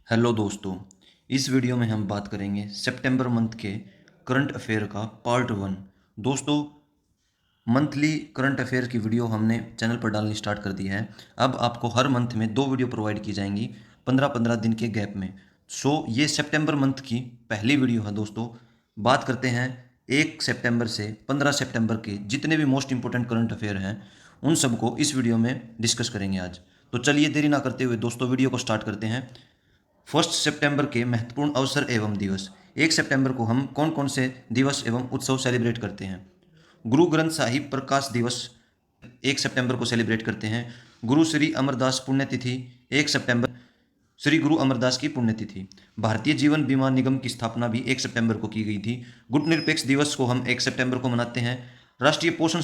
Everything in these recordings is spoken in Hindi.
हेलो दोस्तों। इस वीडियो में हम बात करेंगे सितंबर मंथ के करंट अफेयर का पार्ट 1। दोस्तों, मंथली करंट अफेयर की वीडियो हमने चैनल पर डालनी स्टार्ट कर दी है। अब आपको हर मंथ में 2 वीडियो प्रोवाइड की जाएंगी 15-15 दिन के गैप में। ये सितंबर मंथ की पहली वीडियो है दोस्तों। बात करते हैं 1 सितंबर से 15 सितंबर के जितने भी मोस्ट इंपोर्टेंट करंट अफेयर हैं उन सबको इस वीडियो में डिस्कस करेंगे आज। तो चलिए देरी ना करते हुए दोस्तों वीडियो को स्टार्ट करते हैं। 1 सितंबर के महत्वपूर्ण अवसर एवं दिवस। 1 सितंबर को हम कौन कौन से दिवस एवं उत्सव सेलिब्रेट करते हैं? गुरु ग्रंथ साहिब प्रकाश दिवस 1 सितंबर को सेलिब्रेट करते हैं। गुरु श्री अमरदास पुण्यतिथि 1 सितंबर, श्री गुरु अमरदास की पुण्यतिथि। भारतीय जीवन बीमा निगम की स्थापना भी 1 सितंबर को की गई थी। गुटनिरपेक्ष दिवस को हम 1 सितंबर को मनाते हैं। राष्ट्रीय पोषण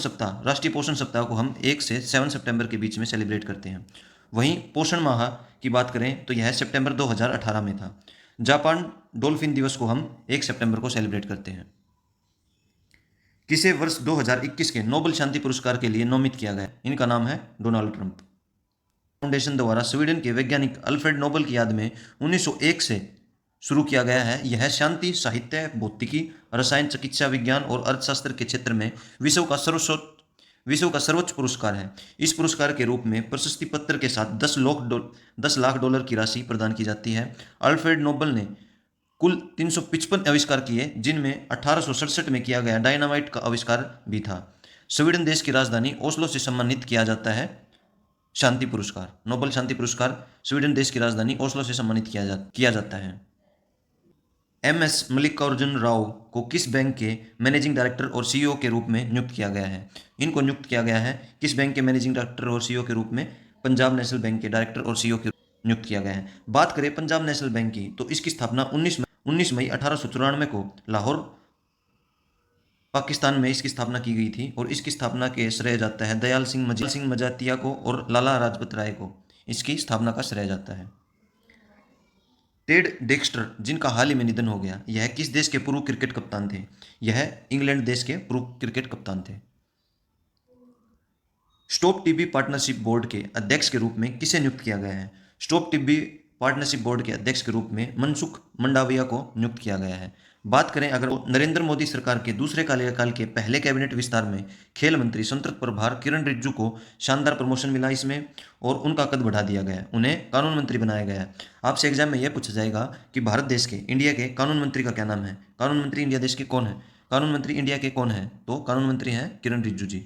सप्ताह को हम 1 से 7 सितंबर के बीच में सेलिब्रेट करते हैं। वहीं पोषण माह की बात करें तो यह सितंबर 2018 में था। जापान डॉल्फिन दिवस को हम 1 सितंबर को सेलिब्रेट करते हैं। किसे वर्ष 2021 के नोबेल शांति पुरस्कार के लिए नोमित किया गया? इनका नाम है डोनाल्ड ट्रंप। फाउंडेशन द्वारा स्वीडन के वैज्ञानिक अल्फ्रेड नोबेल की याद में 1901 से शुरू किया गया है। यह शांति, साहित्य, भौतिकी, रसायन, चिकित्सा विज्ञान और अर्थशास्त्र के क्षेत्र में विश्व का सर्वोच्च पुरस्कार है। इस पुरस्कार के रूप में प्रशस्ति पत्र के साथ 10 लाख डॉलर की राशि प्रदान की जाती है। अल्फ्रेड नोबेल ने कुल 355 आविष्कार किए, जिनमें 1867 में किया गया डायनामाइट का आविष्कार भी था। स्वीडन देश की राजधानी ओस्लो से सम्मानित किया जाता है शांति पुरस्कार। नोबेल शांति पुरस्कार स्वीडन देश की राजधानी ओस्लो से सम्मानित किया जाता है। एमएस मल्लिकार्जुन राव को किस बैंक के मैनेजिंग डायरेक्टर और सीईओ के रूप में नियुक्त किया गया है? इनको नियुक्त किया गया है किस बैंक के मैनेजिंग डायरेक्टर और सीईओ के रूप में? पंजाब नेशनल बैंक के डायरेक्टर और सीईओ के नियुक्त किया गया है। बात करें पंजाब नेशनल बैंक की तो इसकी स्थापना 19 मई 1894 को लाहौर, पाकिस्तान में इसकी स्थापना की गई थी और इसकी स्थापना के श्रेय जाता है दयाल सिंह मजातिया को और लाला लाजपत राय को इसकी स्थापना का श्रेय जाता है। टेड डेक्स्टर, जिनका हाल ही में निधन हो गया, यह किस देश के पूर्व क्रिकेट कप्तान थे? यह इंग्लैंड देश के पूर्व क्रिकेट कप्तान थे। स्टॉप टीबी पार्टनरशिप बोर्ड के अध्यक्ष के रूप में किसे नियुक्त किया गया है? स्टॉप टीबी पार्टनरशिप बोर्ड के अध्यक्ष के रूप में मनसुख मंडाविया को नियुक्त किया गया है। बात करें अगर नरेंद्र मोदी सरकार के दूसरे कार्यकाल के पहले कैबिनेट विस्तार में खेल मंत्री स्वतंत्र प्रभार किरण रिजिजू को शानदार प्रमोशन मिला इसमें, और उनका कद बढ़ा दिया गया, उन्हें कानून मंत्री बनाया गया। आपसे एग्जाम में यह पूछा जाएगा कि भारत देश के, इंडिया के कानून मंत्री का क्या नाम है? कानून मंत्री इंडिया देश के कौन है? कानून मंत्री इंडिया के कौन है? तो कानून मंत्री हैं किरण रिजिजू जी।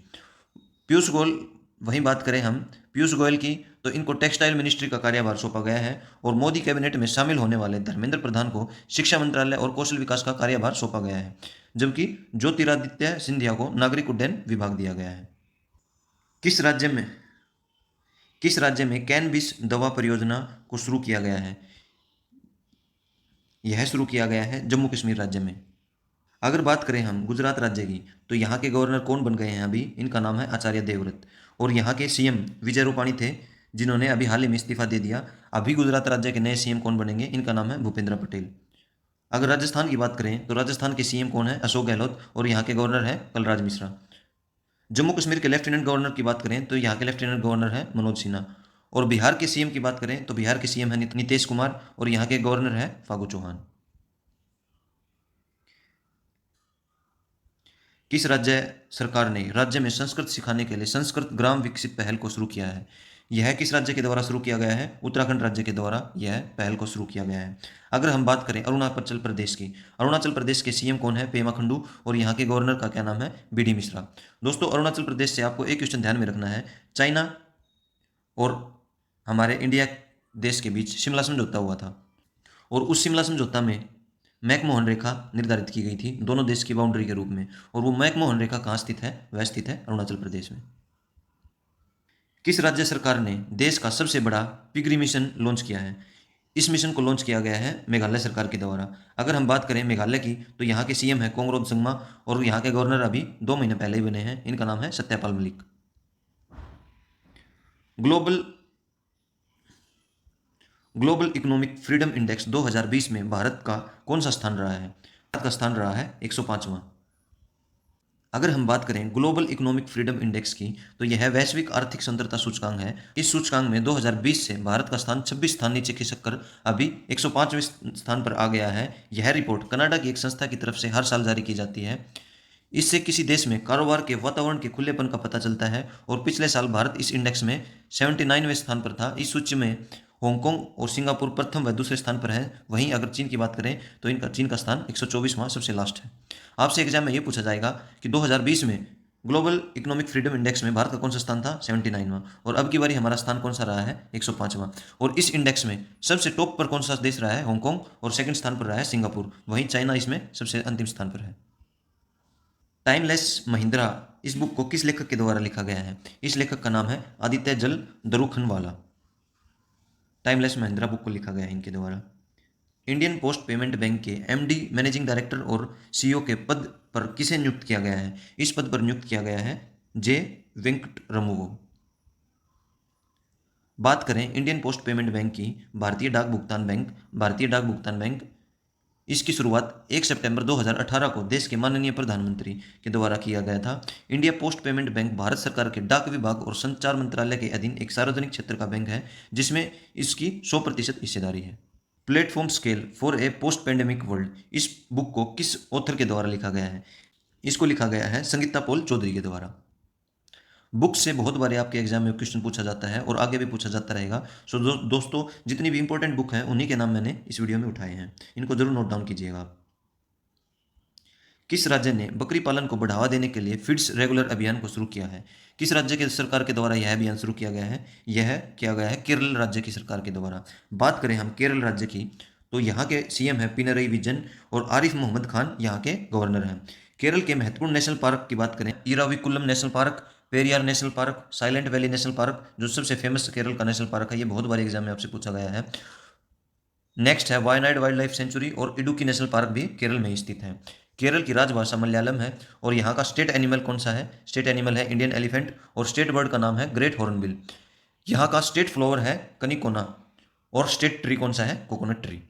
पीयूष गोयल, वहीं बात करें हम पीयूष गोयल की तो इनको टेक्सटाइल मिनिस्ट्री का कार्यभार सौंपा गया है, और मोदी कैबिनेट में शामिल होने वाले धर्मेंद्र प्रधान को शिक्षा मंत्रालय और कौशल विकास का कार्यभार सौंपा गया है, जबकि ज्योतिरादित्य सिंधिया को नागरिक उड्डयन विभाग दिया गया है। किस राज्य में कैनबिस दवा परियोजना को शुरू किया गया है? यह शुरू किया गया है जम्मू कश्मीर राज्य में। अगर बात करें हम गुजरात राज्य की तो यहाँ के गवर्नर कौन बन गए हैं अभी? इनका नाम है आचार्य देवव्रत, और यहाँ के सीएम विजय रूपाणी थे, जिन्होंने अभी हाल ही में इस्तीफा दे दिया। अभी गुजरात राज्य के नए सीएम कौन बनेंगे? इनका नाम है भूपेंद्र पटेल। अगर राजस्थान की बात करें तो राजस्थान के सीएम कौन है? अशोक गहलोत, और यहाँ के गवर्नर है कलराज मिश्रा। जम्मू कश्मीर के लेफ्टिनेंट गवर्नर की बात करें तो यहाँ के लेफ्टिनेंट गवर्नर है मनोज सिन्हा, और बिहार के सीएम की बात करें तो बिहार के सीएम है नीतीश कुमार, और यहाँ के गवर्नर है फागू चौहान। किस राज्य सरकार ने राज्य में संस्कृत सिखाने के लिए संस्कृत ग्राम विकसित पहल को शुरू किया है? यह किस राज्य के द्वारा शुरू किया गया है? उत्तराखंड राज्य के द्वारा यह पहल को शुरू किया गया है। अगर हम बात करें अरुणाचल प्रदेश की, अरुणाचल प्रदेश के सीएम कौन है? पेमा खंडू, और यहाँ के गवर्नर का क्या नाम है? बीडी मिश्रा। दोस्तों, अरुणाचल प्रदेश से आपको एक क्वेश्चन ध्यान में रखना है। चाइना और हमारे इंडिया देश के बीच शिमला समझौता हुआ था, और उस शिमला समझौता में मैकमोहन रेखा निर्धारित की गई थी दोनों देश की बाउंड्री के रूप में, और वो मैकमोहन रेखा कहाँ स्थित है? वह स्थित है अरुणाचल प्रदेश में। किस राज्य सरकार ने देश का सबसे बड़ा पिगरी मिशन लॉन्च किया है? इस मिशन को लॉन्च किया गया है मेघालय सरकार के द्वारा। अगर हम बात करें मेघालय की तो यहाँ के सीएम है कोंगरोद संगमा, और यहाँ के गवर्नर अभी 2 महीने पहले ही बने हैं, इनका नाम है Satyapal Malik. Global economic freedom index 2020 में भारत का कौन सा स्थान रहा है? भारत का स्थान रहा है 105वां। अगर हम बात करें ग्लोबल इकोनॉमिक फ्रीडम इंडेक्स की, तो यह वैश्विक आर्थिक स्वतंत्रता सूचकांक है। इस सूचकांक में 2020 से भारत का स्थान 26 स्थान नीचे खिसक कर अभी 105वें स्थान पर आ गया है। यह रिपोर्ट कनाडा की एक संस्था की तरफ से हर साल जारी की जाती है। इससे किसी देश में कारोबार के वातावरण के खुलेपन का पता चलता है। और पिछले साल भारत इस इंडेक्स में 79वें स्थान पर था। इस सूची में हांगकांग और सिंगापुर प्रथम व दूसरे स्थान पर है। वहीं अगर चीन की बात करें तो चीन का स्थान 124वां सबसे लास्ट है। आपसे एग्जाम में ये पूछा जाएगा कि 2020 में ग्लोबल इकोनॉमिक फ्रीडम इंडेक्स में भारत का कौन सा स्थान था, 79वां, और अब की बारी हमारा स्थान कौन सा रहा है, 105वां। और इस इंडेक्स में सबसे टॉप पर कौन सा देश रहा है, हांगकांग, और सेकंड स्थान पर रहा है सिंगापुर। वहीं चाइना इसमें सबसे अंतिम स्थान पर है। टाइमलेस महिंद्रा, इस बुक को किस लेखक के द्वारा लिखा गया है? इस लेखक का नाम है आदित्य जल दरुखनवाला। टाइमलेस महिंद्रा बुक को लिखा गया है इनके द्वारा। इंडियन पोस्ट पेमेंट बैंक के एमडी, मैनेजिंग डायरेक्टर और सीईओ के पद पर किसे नियुक्त किया गया है? इस पद पर नियुक्त किया गया है जे वेंकटरमु को। बात करें इंडियन पोस्ट पेमेंट बैंक की, भारतीय डाक भुगतान बैंक, भारतीय डाक भुगतान बैंक, इसकी शुरुआत 1 सितंबर 2018 को देश के माननीय प्रधानमंत्री के द्वारा किया गया था। India post payment bank Bharat सरकार के डाक विभाग और संचार मंत्रालय के अधीन एक सार्वजनिक क्षेत्र का बैंक है, जिसमें इसकी 100% हिस्सेदारी है। Platform scale for a post pandemic world, इस बुक को किस ऑथर के द्वारा लिखा गया है? इसको लिखा गया है संगीता पॉल चौधरी के द्वारा। बुक से बहुत बार आपके एग्जाम में क्वेश्चन पूछा जाता है और आगे भी पूछा जाता रहेगा। सो दोस्तों, जितनी भी इंपॉर्टेंट बुक हैं उन्हीं के नाम मैंने इस वीडियो में उठाए हैं, इनको जरूर नोट डाउन कीजिएगा। किस राज्य ने बकरी पालन को बढ़ावा देने के लिए फीड्स रेगुलर अभियान को शुरू किया है? किस राज्य के सरकार के द्वारा यह अभियान शुरू किया गया है? यह किया गया है केरल राज्य की सरकार के द्वारा। बात करें हम केरल राज्य की, तो यहाँ के सीएम है पिनरई विजयन और आरिफ मोहम्मद खान यहाँ के गवर्नर हैं। केरल के महत्वपूर्ण नेशनल पार्क की बात करें, Eravikulam national park, Periyar national park, silent valley national park, जो सबसे फेमस केरल का नेशनल पार्क है। ये बहुत बार एग्जाम में आपसे पूछा गया है। नेक्स्ट है वायनाड वाइल्ड लाइफ सेंचुरी और इडुक्की नेशनल पार्क भी केरल में स्थित है। केरल की राजभाषा मलयालम है। और यहाँ का स्टेट एनिमल कौन सा है? स्टेट एनिमल है इंडियन एलिफेंट, और स्टेट बर्ड का नाम है ग्रेट हॉर्नबिल। यहाँ का स्टेट फ्लावर है कनिकोना, और स्टेट ट्री कौन सा है? Coconut tree.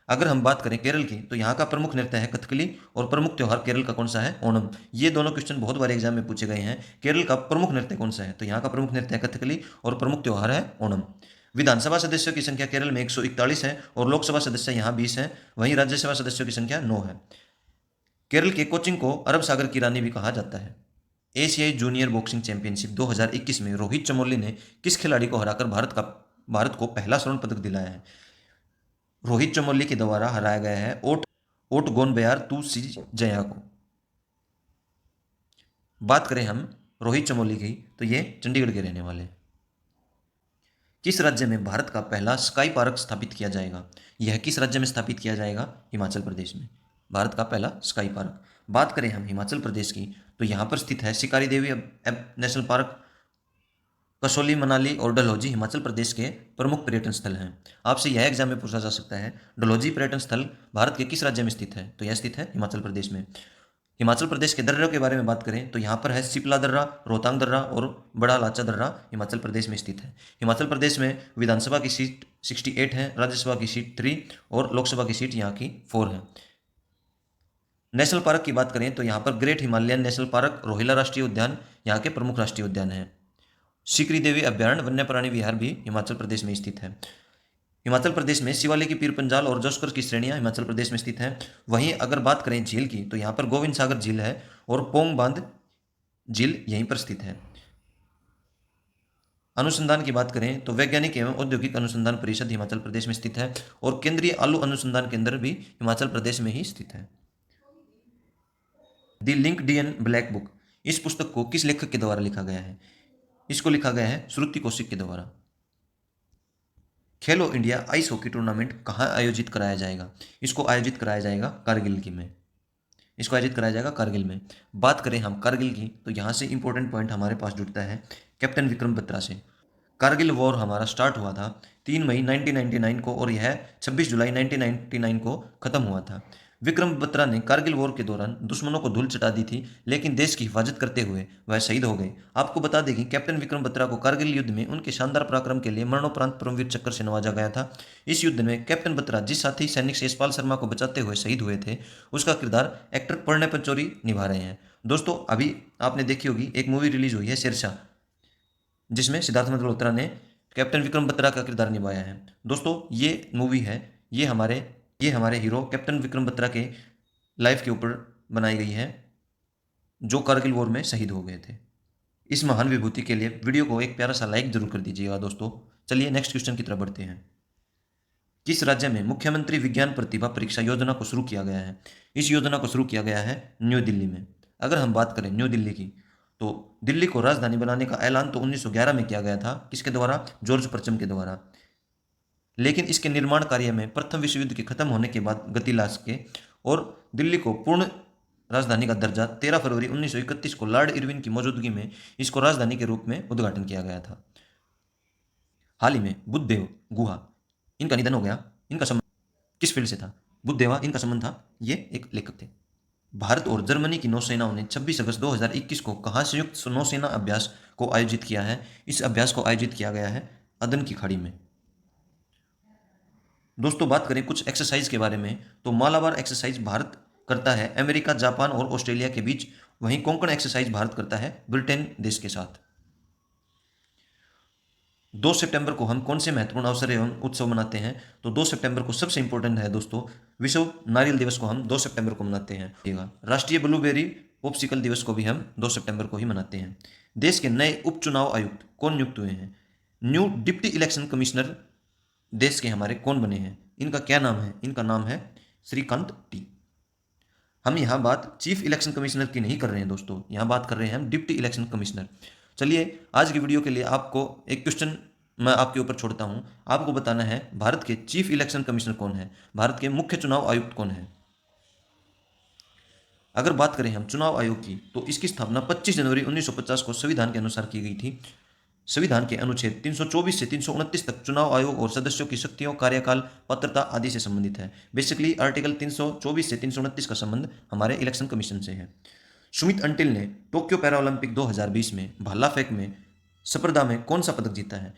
अगर हम बात करें केरल की, तो यहाँ का प्रमुख नृत्य है कथकली, और प्रमुख त्यौहार केरल का कौन सा है? ओणम। ये दोनों क्वेश्चन बहुत बार एग्जाम में पूछे गए हैं। केरल का प्रमुख नृत्य कौन सा है? तो यहाँ का प्रमुख नृत्य है कथकली और प्रमुख त्यौहार है ओणम। विधानसभा सदस्यों की संख्या केरल में 141 है और लोकसभा सदस्य यहाँ 20 है। वहीं राज्यसभा सदस्यों की संख्या 9 है। केरल के कोचिंग को अरब सागर की रानी भी कहा जाता है। एशियाई जूनियर बॉक्सिंग चैंपियनशिप 2021 में रोहित चमोली ने किस खिलाड़ी को हराकर भारत को पहला स्वर्ण पदक दिलाया है? रोहित चमोली के द्वारा हराया गया है ओट गोनबयार तू सी जया को। बात करें हम रोहित चमोली की, तो ये चंडीगढ़ के रहने वाले हैं। किस राज्य में भारत का पहला स्काई पार्क स्थापित किया जाएगा? यह किस राज्य में स्थापित किया जाएगा? हिमाचल प्रदेश में भारत का पहला स्काई पार्क। बात करें हम हिमाचल प्रदेश की, तो यहाँ पर स्थित है शिकारी देवी नेशनल पार्क। कसौली, मनाली और डलहौजी हिमाचल प्रदेश के प्रमुख पर्यटन स्थल हैं। आपसे यह एग्जाम में पूछा जा सकता है, डलहौजी पर्यटन स्थल भारत के किस राज्य में स्थित है? तो यह स्थित है हिमाचल प्रदेश में। हिमाचल प्रदेश के दर्रों के बारे में बात करें, तो यहाँ पर है सिपला दर्रा, रोहतांग दर्रा और बड़ा लाचा दर्रा हिमाचल प्रदेश में स्थित है। हिमाचल प्रदेश में विधानसभा की सीट 68 है, राज्यसभा की सीट 3 और लोकसभा की सीट यहाँ की 4 है। नेशनल पार्क की बात करें, तो यहाँ पर ग्रेट हिमालयन नेशनल पार्क, रोहिला राष्ट्रीय उद्यान यहाँ के प्रमुख राष्ट्रीय उद्यान हैं। शिकरी देवी अभ्यारण्य वन्य प्राणी विहार भी हिमाचल प्रदेश में स्थित है। हिमाचल प्रदेश में शिवालिक की पीर पंजाल और जोस्कर की श्रेणियां हिमाचल प्रदेश में स्थित हैं। वहीं अगर बात करें झील की, तो यहाँ पर गोविंद सागर झील है और पोंग बांध झील यहीं पर स्थित है। अनुसंधान की बात करें, तो वैज्ञानिक एवं औद्योगिक अनुसंधान परिषद हिमाचल प्रदेश में स्थित है और केंद्रीय आलू अनुसंधान केंद्र भी हिमाचल प्रदेश में ही स्थित है। द लिंक्डइन ब्लैक बुक, इस पुस्तक को किस लेखक के द्वारा लिखा गया है? इसको लिखा गया है श्रुति कौशिक के द्वारा। खेलो इंडिया आइस हॉकी टूर्नामेंट कहाँ आयोजित कराया जाएगा? इसको आयोजित कराया जाएगा कारगिल की में। इसको आयोजित कराया जाएगा कारगिल में। बात करें हम कारगिल की, तो यहाँ से इंपॉर्टेंट पॉइंट हमारे पास जुड़ता है कैप्टन विक्रम बत्रा से। कारगिल वॉर हमारा स्टार्ट हुआ था 3 मई 1999 को और यह 26 जुलाई 1999 को खत्म हुआ था। विक्रम बत्रा ने कारगिल वॉर के दौरान दुश्मनों को धूल चटा दी थी, लेकिन देश की हिफाजत करते हुए वह शहीद हो गए। आपको बता दें कि कैप्टन विक्रम बत्रा को कारगिल युद्ध में उनके शानदार पराक्रम के लिए मरणोपरांत परमवीर चक्र से नवाजा गया था। इस युद्ध में कैप्टन बत्रा जिस साथी सैनिक यशपाल शर्मा को बचाते हुए शहीद हुए थे, उसका किरदार एक्टर प्रणय पंचौरी निभा रहे हैं। दोस्तों अभी आपने देखी होगी एक मूवी रिलीज हुई है शेरशाह, जिसमें सिद्धार्थ मल्होत्रा ने कैप्टन विक्रम बत्रा का किरदार निभाया है। दोस्तों ये मूवी है, ये हमारे हीरो कैप्टन विक्रम बत्रा के लाइफ के ऊपर बनाई गई है, जो कारगिल वॉर में शहीद हो गए थे। इस महान विभूति के लिए वीडियो को एक प्यारा सा लाइक जरूर कर दीजिएगा दोस्तों। चलिए नेक्स्ट क्वेश्चन की तरफ बढ़ते हैं। किस राज्य में मुख्यमंत्री विज्ञान प्रतिभा परीक्षा योजना को शुरू किया गया है? इस योजना को शुरू किया गया है न्यू दिल्ली में। अगर हम बात करें न्यू दिल्ली की, तो दिल्ली को राजधानी बनाने का ऐलान तो 1911 में किया गया था। किसके द्वारा? जॉर्ज परचम के द्वारा। लेकिन इसके निर्माण कार्य में प्रथम विश्व युद्ध के खत्म होने के बाद गति ला सके और दिल्ली को पूर्ण राजधानी का दर्जा 13 फरवरी 1931 को लॉर्ड इरविन की मौजूदगी में इसको राजधानी के रूप में उद्घाटन किया गया था। हाल ही में बुद्धदेव गुहा, इनका निधन हो गया। इनका संबंध किस फील्ड से था? बुद्धदेवा इनका संबंध था, ये एक लेखक थे। भारत और जर्मनी की नौसेनाओं ने 26 अगस्त 2021 को कहाँ संयुक्त नौसेना अभ्यास को आयोजित किया है? इस अभ्यास को आयोजित किया गया है अदन की खाड़ी में। दोस्तों बात करें कुछ एक्सरसाइज के बारे में, तो मालाबार एक्सरसाइज भारत करता है अमेरिका, जापान और ऑस्ट्रेलिया के बीच। वहीं कोंकण एक्सरसाइज भारत करता है ब्रिटेन देश के साथ। 2 सितंबर को हम कौन से महत्वपूर्ण अवसर एवं उत्सव मनाते हैं? तो 2 सितंबर को सबसे इंपॉर्टेंट है दोस्तों, विश्व नारियल दिवस को हम 2 सितंबर को मनाते हैं। राष्ट्रीय ब्लूबेरी पॉप्सिकल दिवस को भी हम 2 सितंबर को ही मनाते हैं। देश के नए उपचुनाव आयुक्त कौन नियुक्त हुए हैं? न्यू डिप्टी इलेक्शन कमिश्नर देश के हमारे कौन बने हैं? इनका क्या नाम है? इनका नाम है श्रीकांत टी। हम यहाँ बात चीफ इलेक्शन कमिश्नर की नहीं कर रहे हैं दोस्तों, यहाँ बात कर रहे हैं हम डिप्टी इलेक्शन कमिश्नर। चलिए आज की वीडियो के लिए आपको एक क्वेश्चन मैं आपके ऊपर छोड़ता हूँ। आपको बताना है भारत के चीफ इलेक्शन कमिश्नर कौन है, भारत के मुख्य चुनाव आयुक्त कौन है। अगर बात करें हम चुनाव आयोग की, तो इसकी स्थापना 25 जनवरी 1950 को संविधान के अनुसार की गई थी। संविधान के अनुच्छेद 324 से 329 तक चुनाव आयोग और सदस्यों की शक्तियों, कार्यकाल, पात्रता आदि से संबंधित है। बेसिकली आर्टिकल 324 से 329 का संबंध हमारे इलेक्शन कमीशन से है। सुमित अंटिल ने टोक्यो पैरालंपिक 2020 में भाला फेंक में स्पर्धा में कौन सा पदक जीता है?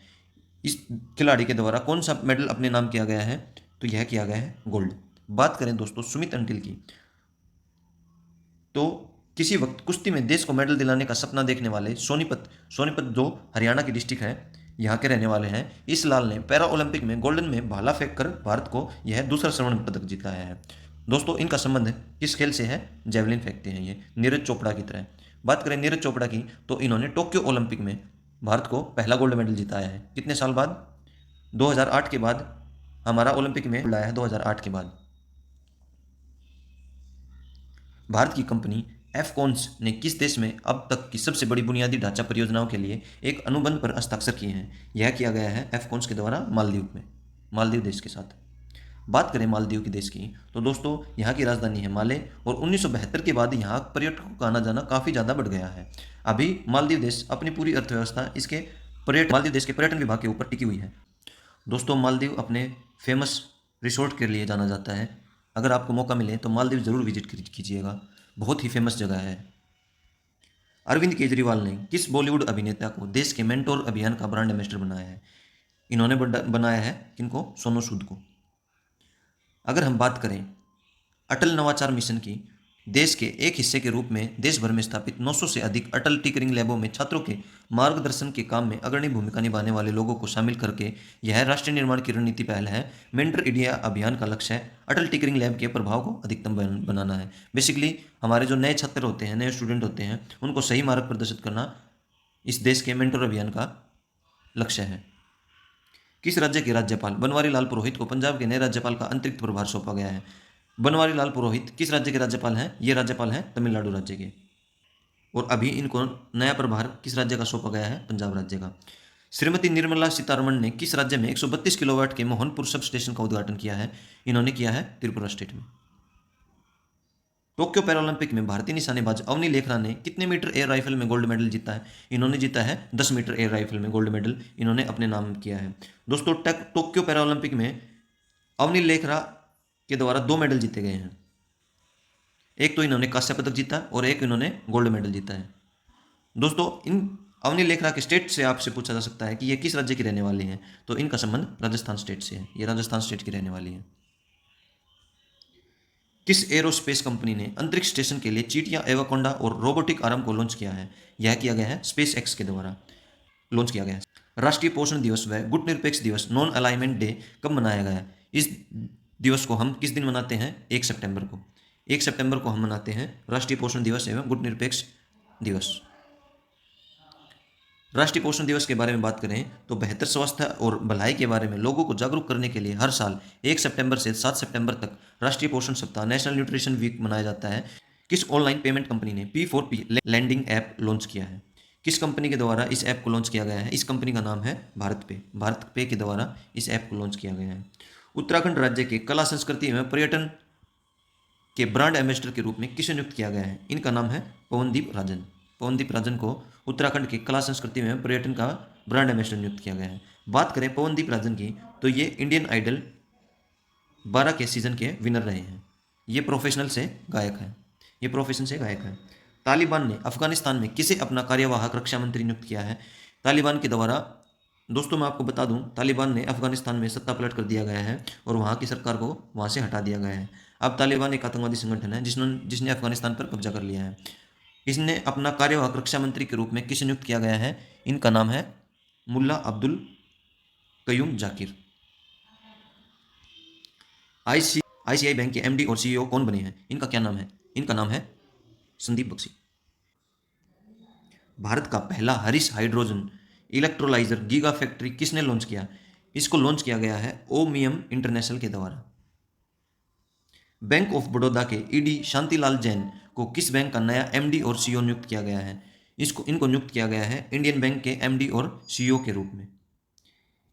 इस खिलाड़ी के द्वारा कौन सा मेडल अपने नाम किया गया है? तो यह किया गया है गोल्ड। बात करें दोस्तों सुमित अंटिल की, तो किसी वक्त कुश्ती में देश को मेडल दिलाने का सपना देखने वाले सोनीपत जो हरियाणा की डिस्ट्रिक्ट है, यहाँ के रहने वाले हैं, इस लाल ने पैरा ओलंपिक में गोल्डन में भाला फेंक कर भारत को यह दूसरा स्वर्ण पदक जिताया है। दोस्तों इनका संबंध किस खेल से है? जेवलिन फेंकते हैं ये, नीरज चोपड़ा की तरह। बात करें नीरज चोपड़ा की, तो इन्होंने टोक्यो ओलंपिक में भारत को पहला गोल्ड मेडल जिताया है। कितने साल बाद? 2008 के बाद हमारा ओलंपिक में लाया है, 2008 के बाद। भारत की कंपनी एफकॉन्स ने किस देश में अब तक की सबसे बड़ी बुनियादी ढांचा परियोजनाओं के लिए एक अनुबंध पर हस्ताक्षर किए हैं? यह किया गया है एफकॉन्स के द्वारा मालदीव में, मालदीव देश के साथ। बात करें मालदीव की देश की, तो दोस्तों यहाँ की राजधानी है माले और 1972 के बाद यहाँ पर्यटकों का आना जाना काफ़ी ज़्यादा बढ़ गया है। अभी मालदीव देश अपनी पूरी अर्थव्यवस्था इसके मालदीव देश के पर्यटन विभाग के ऊपर टिकी हुई है। दोस्तों मालदीव अपने फेमस रिसोर्ट के लिए जाना जाता है। अगर आपको मौका मिले तो मालदीव ज़रूर विजिट कीजिएगा, बहुत ही फेमस जगह है। अरविंद केजरीवाल ने किस बॉलीवुड अभिनेता को देश के मेंटोर अभियान का ब्रांड एम्बेसडर बनाया है? इन्होंने बनाया है किनको? सोनू सूद को। अगर हम बात करें अटल नवाचार मिशन की, देश के एक हिस्से के रूप में देश भर में स्थापित 900 से अधिक अटल टिंकरिंग लैबों में छात्रों के मार्गदर्शन के काम में अग्रणी भूमिका निभाने वाले लोगों को शामिल करके यह राष्ट्रीय निर्माण की रणनीति पहल है। मेंटर इंडिया अभियान का लक्ष्य है अटल टिंकरिंग लैब के प्रभाव को अधिकतम बनाना है। बेसिकली हमारे जो नए छात्र होते हैं, नए स्टूडेंट होते हैं, उनको सही मार्ग प्रदर्शित करना इस देश के मेंटर अभियान का लक्ष्य है। किस राज्य के राज्यपाल बनवारी लाल पुरोहित को पंजाब के नए राज्यपाल का अतिरिक्त प्रभार सौंपा गया है? बनवारी लाल पुरोहित किस राज्य के राज्यपाल हैं? ये राज्यपाल हैं तमिलनाडु राज्य के, और अभी इनको नया प्रभार किस राज्य का सौंपा गया है? पंजाब राज्य का। श्रीमती निर्मला सीतारमण ने किस राज्य में 132 किलोवाट के मोहनपुर सब स्टेशन का उद्घाटन किया है? इन्होंने किया है त्रिपुरा स्टेट में। टोक्यो पैरालंपिक में भारतीय निशानेबाज अवनी लेखरा ने कितने मीटर एयर राइफल में गोल्ड मेडल जीता है? इन्होंने जीता है 10 मीटर एयर राइफल में गोल्ड मेडल, इन्होंने अपने नाम किया है। दोस्तों टोक्यो पैरालंपिक में अवनी लेखरा के द्वारा 2 मेडल जीते गए हैं। एक तो इन्होंने कांस्य पदक जीता और एक इन्होंने गोल्ड मेडल जीता है। दोस्तों इन अवनी लेखरा के स्टेट से आपसे पूछा जा सकता है कि ये किस राज्य की रहने वाली हैं, तो इनका संबंध राजस्थान स्टेट से है, ये राजस्थान स्टेट की रहने वाली है। किस एरोस्पेस कंपनी ने अंतरिक्ष स्टेशन के लिए चीटियां, एवाकोंडा और रोबोटिक आर्म को लॉन्च किया है? यह किया गया है स्पेस एक्स के द्वारा लॉन्च किया गया है। राष्ट्रीय पोषण दिवस व गुटनिरपेक्ष दिवस नॉन अलाइनमेंट डे कब मनाया गया? इस दिवस को हम किस दिन मनाते हैं? 1 सितंबर को। 1 सितंबर को हम मनाते हैं राष्ट्रीय पोषण दिवस एवं गुटनिरपेक्ष दिवस। राष्ट्रीय पोषण दिवस के बारे में बात करें तो बेहतर स्वास्थ्य और भलाई के बारे में लोगों को जागरूक करने के लिए हर साल 1 सितंबर से 7 सितंबर तक राष्ट्रीय पोषण सप्ताह नेशनल न्यूट्रिशन वीक मनाया जाता है। किस ऑनलाइन पेमेंट कंपनी ने P4P लैंडिंग ऐप लॉन्च किया है? किस कंपनी के द्वारा इस ऐप को लॉन्च किया गया है? इस कंपनी का नाम है भारत पे। भारत पे के द्वारा इस ऐप को लॉन्च किया गया है। उत्तराखंड राज्य के कला संस्कृति एवं पर्यटन के ब्रांड एम्बेसडर के रूप में किसे नियुक्त किया गया है? इनका नाम है पवनदीप राजन। पवनदीप राजन को उत्तराखंड की कला संस्कृति में पर्यटन का ब्रांड एम्बेसडर नियुक्त किया गया है। बात करें पवनदीप राजन की तो ये इंडियन आइडल 12 के सीजन के विनर रहे हैं। ये प्रोफेशन से गायक हैं। तालिबान ने अफगानिस्तान में किसे अपना कार्यवाहक रक्षा मंत्री नियुक्त किया है? तालिबान के द्वारा, दोस्तों मैं आपको बता दूं, तालिबान ने अफगानिस्तान में सत्ता पलट कर दिया गया है और वहाँ की सरकार को वहाँ से हटा दिया गया है। अब तालिबान एक आतंकवादी संगठन है जिसने अफगानिस्तान पर कब्जा कर लिया है। इसने अपना कार्यवाहक रक्षा मंत्री के रूप में किसे नियुक्त किया गया है? इनका नाम है मुल्ला अब्दुल कयूम जाकिर। आईसीआई बैंक के एमडी और सीईओ कौन बने हैं? इनका क्या नाम है? इनका नाम है संदीप बख्शी। भारत का पहला Harish hydrogen electrolyser giga factory किसने लॉन्च किया? इसको लॉन्च किया गया है ओमियम इंटरनेशनल के द्वारा। बैंक ऑफ बड़ौदा के ईडी शांतिलाल जैन को किस बैंक का नया एमडी और सीईओ नियुक्त किया गया है? इनको नियुक्त किया गया है इंडियन बैंक के एमडी और सीईओ के रूप में।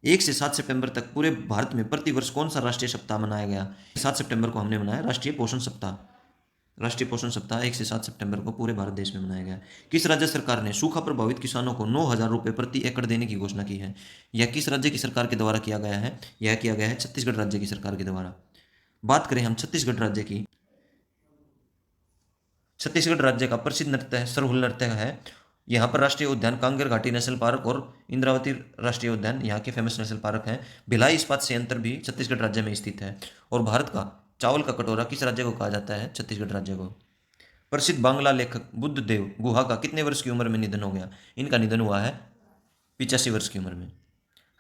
1 से 7 सितंबर तक पूरे भारत में प्रतिवर्ष कौन सा राष्ट्रीय सप्ताह मनाया गया? 7 सितंबर को हमने मनाया राष्ट्रीय पोषण सप्ताह। राष्ट्रीय पोषण सप्ताह 1 से 7 सितंबर को पूरे भारत देश में मनाया गया। किस राज्य सरकार ने सूखा प्रभावित किसानों को 9,000 रुपये प्रति एकड़ देने की घोषणा की है? यह किस राज्य की सरकार के द्वारा किया गया है? यह किया गया है छत्तीसगढ़ राज्य की सरकार के द्वारा। बात करें हम छत्तीसगढ़ राज्य की, छत्तीसगढ़ राज्य का प्रसिद्ध नृत्य है सरहुल नृत्य है। यहाँ पर राष्ट्रीय उद्यान कांगेर घाटी नेशनल पार्क और इंद्रावती राष्ट्रीय उद्यान यहाँ के फेमस नेशनल पार्क हैं। भिलाई इस्पात संयंत्र भी छत्तीसगढ़ राज्य में स्थित है। और भारत का चावल का कटोरा किस राज्य को कहा जाता है? छत्तीसगढ़ राज्य को। प्रसिद्ध बांग्ला लेखक बुद्ध देव गुहा का कितने वर्ष की उम्र में निधन हो गया? इनका निधन हुआ है 85 वर्ष की उम्र में।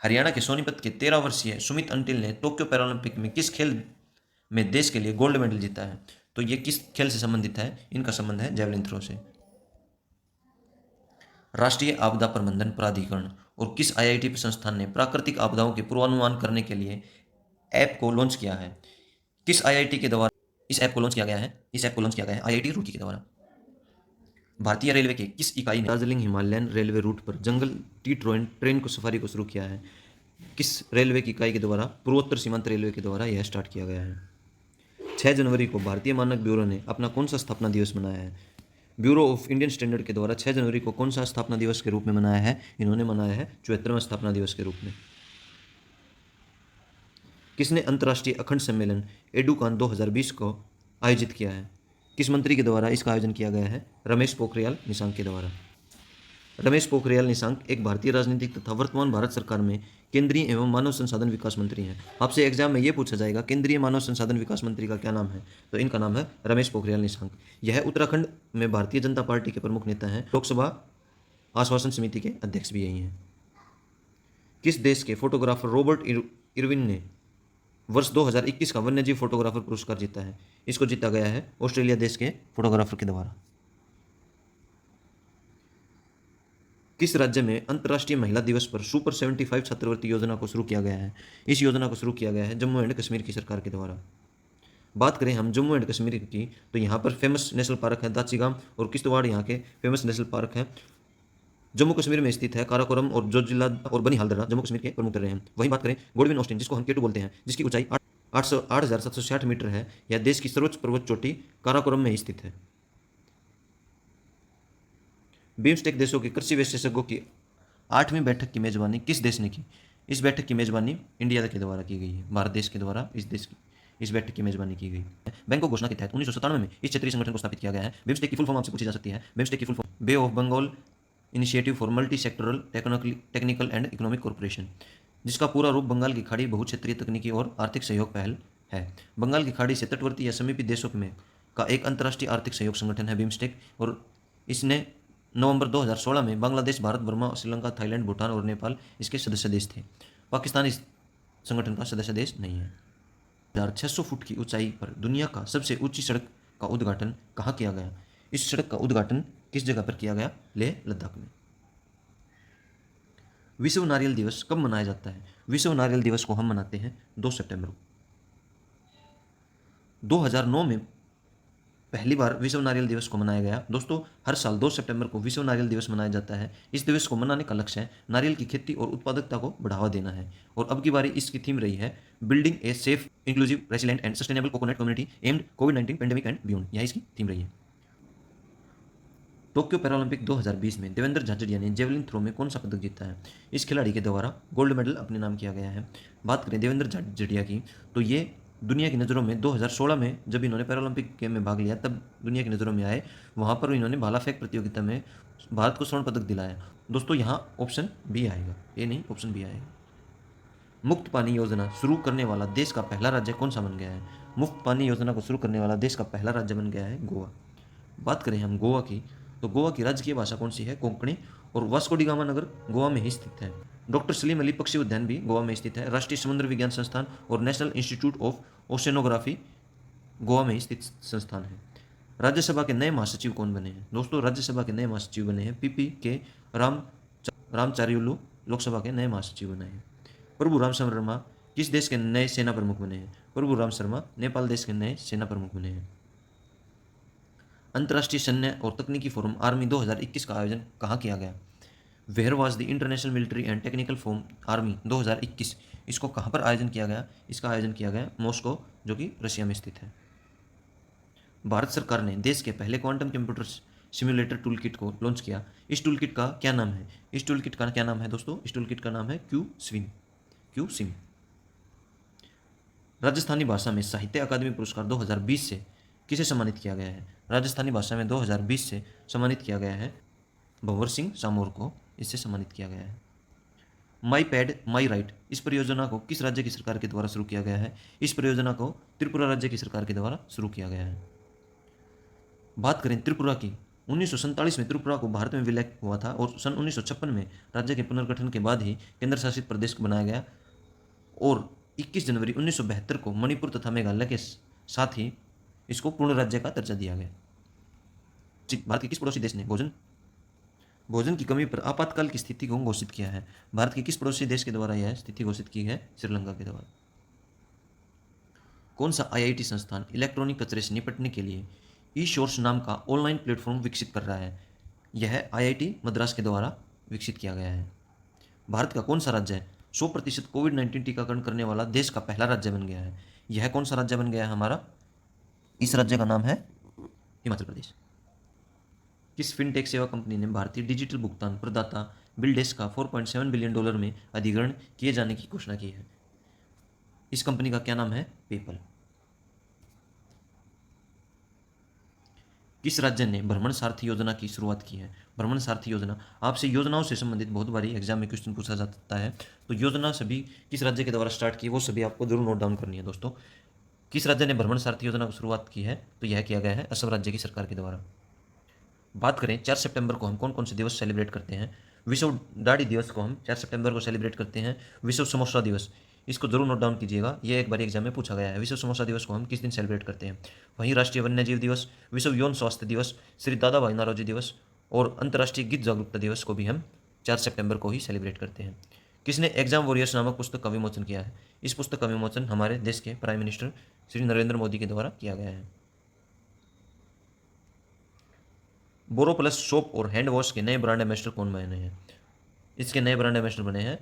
हरियाणा के सोनीपत के 13 वर्षीय सुमित अंटिल ने टोक्यो पैरालंपिक में किस खेल में देश के लिए गोल्ड मेडल जीता है? तो ये किस खेल से संबंधित है? इनका संबंध है जेवलिन थ्रो से। राष्ट्रीय आपदा प्रबंधन प्राधिकरण और किस आईआईटी संस्थान ने प्राकृतिक आपदाओं के पूर्वानुमान करने के लिए ऐप को लॉन्च किया है? किस आईआईटी के द्वारा इस ऐप को लॉन्च किया गया है? इस ऐप को लॉन्च किया गया है आईआईटी रुड़की के द्वारा। भारतीय रेलवे के किस इकाई ने दार्जिलिंग हिमालयन रेलवे रूट पर जंगल टी ट्रेन को सफारी को शुरू किया है? किस रेलवे की इकाई के द्वारा? पूर्वोत्तर सीमांत रेलवे के द्वारा यह स्टार्ट किया गया है। 6 जनवरी को भारतीय मानक ब्यूरो ने अपना कौन सा स्थापना दिवस मनाया है? ब्यूरो ऑफ इंडियन स्टैंडर्ड के द्वारा 6 जनवरी को कौन सा स्थापना दिवस के रूप में मनाया है? इन्होंने मनाया है 74वां स्थापना दिवस के रूप में। किसने अंतर्राष्ट्रीय अखंड सम्मेलन एडुकान 2020 को आयोजित किया है? किस मंत्री के द्वारा इसका आयोजन किया गया है? रमेश पोखरियाल निशंक के द्वारा। रमेश पोखरियाल निशंक एक भारतीय राजनीतिक तथा वर्तमान भारत सरकार में केंद्रीय एवं मानव संसाधन विकास मंत्री हैं। आपसे एग्जाम में ये पूछा जाएगा केंद्रीय मानव संसाधन विकास मंत्री का क्या नाम है? तो इनका नाम है रमेश पोखरियाल निशंक। यह उत्तराखंड में भारतीय जनता पार्टी के प्रमुख नेता हैं। लोकसभा आश्वासन समिति के अध्यक्ष भी यही हैं। किस देश के फोटोग्राफर रॉबर्ट इरविन ने वर्ष 2021 का वन्यजीव फोटोग्राफर पुरस्कार जीता है? इसको जीता गया है ऑस्ट्रेलिया देश के फोटोग्राफर के द्वारा। किस राज्य में अंतर्राष्ट्रीय महिला दिवस पर सुपर 75 छात्रवृत्ति योजना को शुरू किया गया है? इस योजना को शुरू किया गया है जम्मू एंड कश्मीर की सरकार के द्वारा। बात करें हम जम्मू एंड कश्मीर की तो यहाँ पर फेमस नेशनल पार्क है दाचिगाम और किश्तवाड़ यहाँ के फेमस नेशनल पार्क हैं। जम्मू कश्मीर में स्थित है काराकोरम और जोजिला और बनी हालदरा जम्मू कश्मीर के प्रमुख रहे हैं। वहीं बात करें गोल्डविन ऑस्टिन जिसको हम केटू बोलते हैं, जिसकी ऊंचाई 8,760 मीटर है। यह देश की सर्वोच्च पर्वत चोटी काराकोरम में स्थित है। बिम्स्टेक देशों के कृषि विशेषज्ञों की 8वीं बैठक की मेजबानी किस देश ने की? इस बैठक की मेजबानी इंडिया के द्वारा की गई है। भारत देश के द्वारा इस बैठक की मेजबानी की गई। बैंकॉक घोषणा के तहत 1997 में इस क्षेत्रीय संगठन को स्थापित किया गया है। बिम्स्टेक की फुल फॉर्म आपसे पूछी जा सकती है। बिम्स्टेक की full form Bay of Bengal Initiative for Multi Sectoral Technical and Economic Corporation, जिसका पूरा रूप बंगाल की खाड़ी बहुक्षेत्रीय तकनीकी और आर्थिक सहयोग पहल है। बंगाल की खाड़ी से तटवर्ती या समीपी देशों में का एक अंतर्राष्ट्रीय आर्थिक सहयोग संगठन है बिम्स्टेक, और इसने नवंबर 2016 में बांग्लादेश, भारत, बर्मा, श्रीलंका, थाईलैंड, भूटान और नेपाल इसके सदस्य देश थे। पाकिस्तान इस संगठन का सदस्य देश नहीं है। 1600 फुट की ऊंचाई पर दुनिया का सबसे ऊंची सड़क का उद्घाटन कहाँ किया गया? इस सड़क का उद्घाटन किस जगह पर किया गया? लेह लद्दाख में। विश्व नारियल दिवस कब मनाया जाता है? विश्व नारियल दिवस को हम मनाते हैं 2 सितंबर को। 2009 में पहली बार विश्व नारियल दिवस को मनाया गया। दोस्तों, हर साल 2 सितंबर को विश्व नारियल दिवस मनाया जाता है। इस दिवस को मनाने का लक्ष्य है नारियल की खेती और उत्पादकता को बढ़ावा देना है, और अब की बारी इसकी थीम रही है building a safe, inclusive, resilient and sustainable coconut community aimed covid pandemic and beyond. यह इसकी थीम रही है। टोक्यो पैरालंपिक 2020 में देवेंद्र झाझड़िया ने जेवलिन थ्रो में कौन सा पदक जीता है? इस खिलाड़ी के द्वारा गोल्ड मेडल अपने नाम किया गया है। बात करें देवेंद्र झाझड़िया की, तो ये दुनिया की नज़रों में 2016 में जब इन्होंने पैरालंपिक गेम में भाग लिया तब दुनिया की नज़रों में आए। वहाँ पर इन्होंने भाला फेंक प्रतियोगिता में भारत को स्वर्ण पदक दिलाया। दोस्तों, यहाँ ऑप्शन बी आएगा, ये नहीं, ऑप्शन बी आएगा। मुफ्त पानी योजना शुरू करने वाला देश का पहला राज्य कौन सा बन गया है? मुफ्त पानी योजना को शुरू करने वाला देश का पहला राज्य बन गया है गोवा। बात करें हम गोवा की, तो गोवा की राजकीय भाषा कौन सी है? कोंकणी, और वास्को डी गामा नगर गोवा में ही स्थित है। डॉक्टर सलीम अली पक्षी उद्यान भी गोवा में स्थित है। राष्ट्रीय समुद्र विज्ञान संस्थान और नेशनल इंस्टीट्यूट ऑफ ओशेनोग्राफी गोवा में ही स्थित संस्थान है। राज्यसभा के नए महासचिव कौन बने हैं? दोस्तों, राज्यसभा के नए महासचिव बने हैं पीपी के रामचारियुलू। लोकसभा के नए महासचिव बने हैं। प्रभु राम शर्मा किस देश के नए सेना प्रमुख बने हैं? प्रभु राम शर्मा नेपाल देश के नए सेना प्रमुख बने हैं। अंतर्राष्ट्रीय सैन्य और तकनीकी फोरम आर्मी 2021 का आयोजन कहाँ किया गया? Where was the International Military and Technical Forum Army 2021, इसको कहाँ पर आयोजन किया गया? इसका आयोजन किया गया मॉस्को, जो कि रशिया में स्थित है। भारत सरकार ने देश के पहले quantum computer simulator tool kit को लॉन्च किया। इस टूल किट का क्या नाम है? इस टूल किट का क्या नाम है दोस्तों? इस टूल किट का नाम है क्यू सिम। राजस्थानी भाषा में साहित्य अकादमी पुरस्कार 2020 से किसे सम्मानित किया गया है? राजस्थानी भाषा में 2020 से सम्मानित किया गया है भंवर सिंह सामोर को, इससे सम्मानित किया गया है। माई पैड माई राइट, इस परियोजना को किस राज्य की सरकार के द्वारा शुरू किया गया है? इस परियोजना को त्रिपुरा राज्य की सरकार के द्वारा शुरू किया गया है। बात करें त्रिपुरा की, 1947 में त्रिपुरा को भारत में विलय हुआ था, और सन 1956 में राज्य के पुनर्गठन के बाद ही केंद्र शासित प्रदेश बनाया गया, और 21 जनवरी 1972 को मणिपुर तथा मेघालय के साथ ही इसको पूर्ण राज्य का दर्जा दिया गया। भारत के किस पड़ोसी देश ने भोजन की कमी पर आपातकाल की स्थिति को घोषित किया है? भारत के किस पड़ोसी देश के द्वारा यह स्थिति घोषित की है? श्रीलंका के द्वारा। कौन सा आईआईटी संस्थान इलेक्ट्रॉनिक कचरे से निपटने के लिए ई सोर्स नाम का ऑनलाइन प्लेटफॉर्म विकसित कर रहा है? यह आईआईटी मद्रास के द्वारा विकसित किया गया है। भारत का कौन सा राज्य 100% कोविड-19 टीकाकरण करने वाला देश का पहला राज्य बन गया है? यह कौन सा राज्य बन गया है हमारा? इस राज्य का नाम है हिमाचल प्रदेश। किस फिनटेक सेवा कंपनी ने भारतीय डिजिटल भुगतान प्रदाता बिलडेस्क का $4.7 बिलियन में अधिग्रहण किए जाने की घोषणा की है? इस कंपनी का क्या नाम है? पेपल। किस राज्य ने भ्रमण सारथी योजना की शुरुआत की है? भ्रमण सारथी योजना, आपसे योजनाओं से संबंधित बहुत बारी एग्जाम में क्वेश्चन पूछा जाता है, तो योजना सभी किस राज्य के द्वारा स्टार्ट की वो सभी आपको जरूर नोट डाउन करनी है दोस्तों। किस राज्य ने भ्रमण सारथी योजना की शुरुआत की है? तो यह किया गया है असम राज्य की सरकार के द्वारा। बात करें 4 सितंबर को हम कौन कौन से दिवस सेलिब्रेट करते हैं? विश्व दाढ़ी दिवस को हम 4 सितंबर को सेलिब्रेट करते हैं। विश्व समोसा दिवस, इसको जरूर नोट डाउन कीजिएगा, ये एक बार एग्जाम में पूछा गया है। विश्व समोसा दिवस को हम किस दिन सेलिब्रेट करते हैं? वहीं राष्ट्रीय वन्यजीव दिवस, विश्व यौन स्वास्थ्य दिवस, श्री दादा भाई नौरोजी दिवस और अंतर्राष्ट्रीय गीत जागरूकता दिवस को भी हम 4 सितंबर को ही सेलिब्रेट करते हैं। किसने एग्जाम वॉरियर्स नामक पुस्तक का विमोचन किया है? इस पुस्तक का विमोचन हमारे देश के प्राइम मिनिस्टर श्री नरेंद्र मोदी के द्वारा किया गया है। बोरोप्लस सोप और हैंड वॉश के नए ब्रांड एम्बेसडर कौन बने हैं? इसके नए ब्रांड एम्बेसडर बने हैं,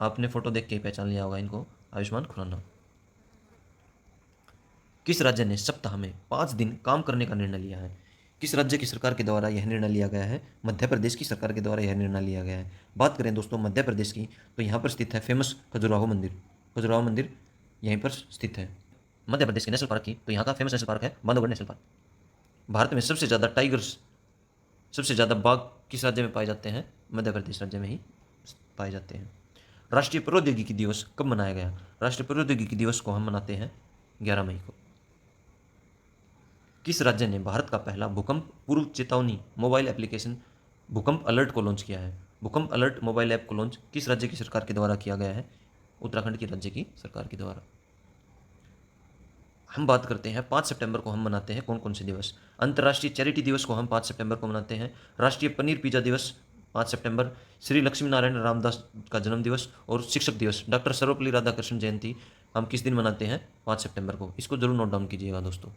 आपने फोटो देख के ही पहचान लिया होगा इनको, आयुष्मान खुराना। किस राज्य ने सप्ताह में 5 दिन काम करने का निर्णय लिया है? किस राज्य की सरकार के द्वारा यह निर्णय लिया गया है? मध्य प्रदेश की सरकार के द्वारा यह निर्णय लिया गया है। बात करें दोस्तों मध्य प्रदेश की, तो यहाँ पर स्थित है फेमस खजुराहो मंदिर। खजुराहो मंदिर यहीं पर स्थित है। मध्य प्रदेश के नेशनल पार्क की, तो यहाँ का फेमस नेशनल पार्क है बांधवगढ़ नेशनल पार्क। भारत में सबसे ज़्यादा टाइगर्स, सबसे ज़्यादा बाघ किस राज्य में पाए जाते हैं? मध्य प्रदेश राज्य में ही पाए जाते हैं। राष्ट्रीय प्रौद्योगिकी दिवस कब मनाया गया? राष्ट्रीय प्रौद्योगिकी दिवस को हम मनाते हैं 11 मई को। किस राज्य ने भारत का पहला भूकंप पूर्व चेतावनी मोबाइल एप्लीकेशन भूकंप अलर्ट को लॉन्च किया है? भूकंप अलर्ट मोबाइल ऐप को लॉन्च किस राज्य की सरकार के द्वारा किया गया है? उत्तराखंड की राज्य की सरकार के द्वारा। हम बात करते हैं 5 सितंबर को हम मनाते हैं कौन कौन से दिवस। अंतर्राष्ट्रीय चैरिटी दिवस को हम 5 सितंबर को मनाते हैं। राष्ट्रीय पनीर पिज्जा दिवस 5 सितंबर, श्री लक्ष्मी नारायण रामदास का जन्म दिवस और शिक्षक दिवस डॉक्टर सर्वपल्ली राधाकृष्णन जयंती हम किस दिन मनाते हैं? 5 सितंबर को। इसको जरूर नोट डाउन कीजिएगा दोस्तों।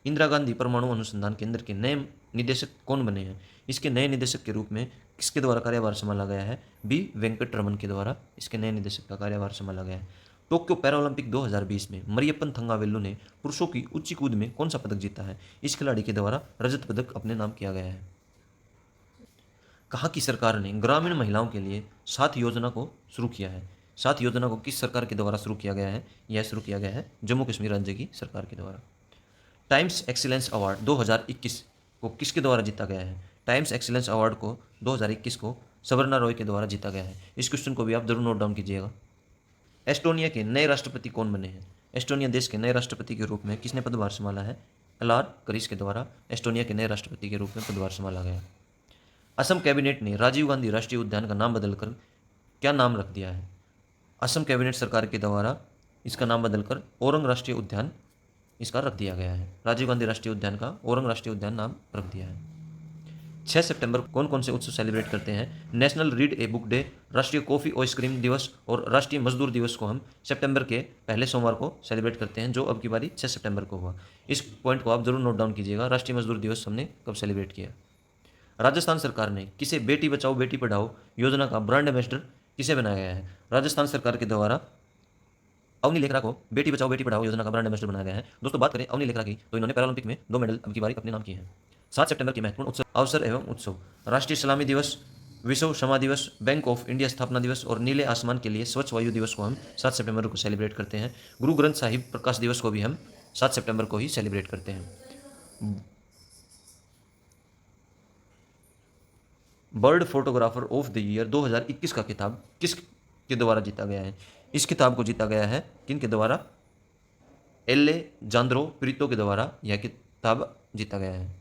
इंदिरा गांधी परमाणु अनुसंधान केंद्र के नए निदेशक कौन बने हैं? इसके नए निदेशक के रूप में किसके द्वारा कार्यभार संभाला गया है? बी वेंकट रमन के द्वारा इसके नए निदेशक का कार्यभार संभाला गया है। टोक्यो पैरालंपिक 2020 में मरियप्पन थंगावेलु ने पुरुषों की ऊंची कूद में कौन सा पदक जीता है? इस खिलाड़ी के द्वारा रजत पदक अपने नाम किया गया है। कहाँ की सरकार ने ग्रामीण महिलाओं के लिए 7 योजना को शुरू किया है? 7 योजना को किस सरकार के द्वारा शुरू किया गया है? यह शुरू किया गया है जम्मू कश्मीर राज्य की सरकार के द्वारा। टाइम्स एक्सीलेंस अवार्ड 2021 को किसके द्वारा जीता गया है? टाइम्स एक्सीलेंस अवार्ड को 2021 को सवर्णा रॉय के द्वारा जीता गया है। इस क्वेश्चन को भी आप जरूर नोट डाउन कीजिएगा। एस्टोनिया के नए राष्ट्रपति कौन बने हैं? एस्टोनिया देश के नए राष्ट्रपति के रूप में किसने पदभार संभाला है? अलार करिस के द्वारा एस्टोनिया के नए राष्ट्रपति के रूप में पदभार संभाला गया। असम कैबिनेट ने राजीव गांधी राष्ट्रीय उद्यान का नाम बदलकर क्या नाम रख दिया है? असम कैबिनेट सरकार के द्वारा इसका नाम बदलकर औरंग राष्ट्रीय उद्यान इसका रख दिया गया है। राजीव गांधी राष्ट्रीय उद्यान का औरंग राष्ट्रीय उद्यान नाम रख दिया है। 6 सितंबर को कौन कौन से उत्सव सेलिब्रेट करते हैं? National read a book day, राष्ट्रीय कॉफ़ी आइसक्रीम दिवस और राष्ट्रीय मजदूर दिवस को हम सितंबर के पहले सोमवार को सेलिब्रेट करते हैं, जो अब की बारी 6 सितंबर को हुआ। इस पॉइंट को आप जरूर नोट डाउन कीजिएगा। राष्ट्रीय मजदूर दिवस हमने कब सेलिब्रेट किया? राजस्थान सरकार ने किसे बेटी बचाओ बेटी पढ़ाओ योजना का ब्रांड एम्बेसडर किसे बनाया गया है? राजस्थान सरकार के द्वारा अवनी लेखरा को बेटी बचाओ बेटी पढ़ाओ योजना का ब्रांड एम्बेसडर बनाया गया है। दोस्तों बात करें अवनी लेखरा की तो इन्होंने पैरालंपिक में 2 मेडल अब की बारी अपने नाम किए हैं। 7 सितंबर के महत्वपूर्ण उत्सव अवसर एवं उत्सव: राष्ट्रीय सलामी दिवस, विश्व क्षमा दिवस, बैंक ऑफ इंडिया स्थापना दिवस और नीले आसमान के लिए स्वच्छ वायु दिवस को हम 7 सितंबर को सेलिब्रेट करते हैं। गुरु ग्रंथ साहिब प्रकाश दिवस को भी हम 7 सितंबर को ही सेलिब्रेट करते हैं। Bird photographer of the year 2021 का खिताब किस के द्वारा जीता गया है? इस किताब को जीता गया है किन के द्वारा? एलेजांद्रो प्रीतो के द्वारा यह किताब जीता गया है।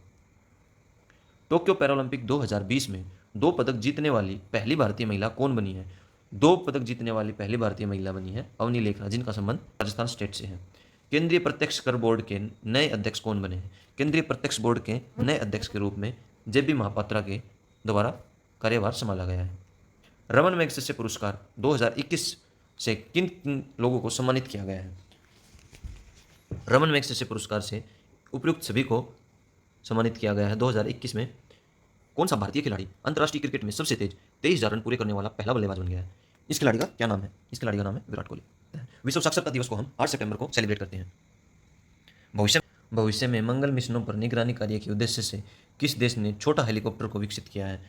टोक्यो पैरालंपिक 2020 में 2 पदक जीतने वाली पहली भारतीय महिला कौन बनी है? 2 पदक जीतने वाली पहली भारतीय महिला बनी है अवनी लेखरा, जिनका संबंध राजस्थान स्टेट से है। केंद्रीय प्रत्यक्ष कर बोर्ड के नए अध्यक्ष कौन बने हैं? केंद्रीय प्रत्यक्ष बोर्ड के नए अध्यक्ष के रूप में जेबी महापात्रा के द्वारा कार्यभार संभाला गया है। रमन मैगसेसे पुरस्कार 2021 से किन किन लोगों को सम्मानित किया गया है? रमन मैगसेसे पुरस्कार से उपयुक्त सभी को सम्मानित किया गया है। 2021 में कौन सा भारतीय खिलाड़ी अंतर्राष्ट्रीय क्रिकेट में सबसे तेज 23,000 रन पूरे करने वाला पहला बल्लेबाज बन गया है? इस खिलाड़ी का क्या नाम है? इस खिलाड़ी का नाम है विराट कोहली। विश्व साक्षरता दिवस को हम 8 सितंबर को सेलिब्रेट करते हैं। भविष्य में मंगल मिशनों पर निगरानी कार्य के उद्देश्य से किस देश ने छोटा हेलीकॉप्टर को विकसित किया है?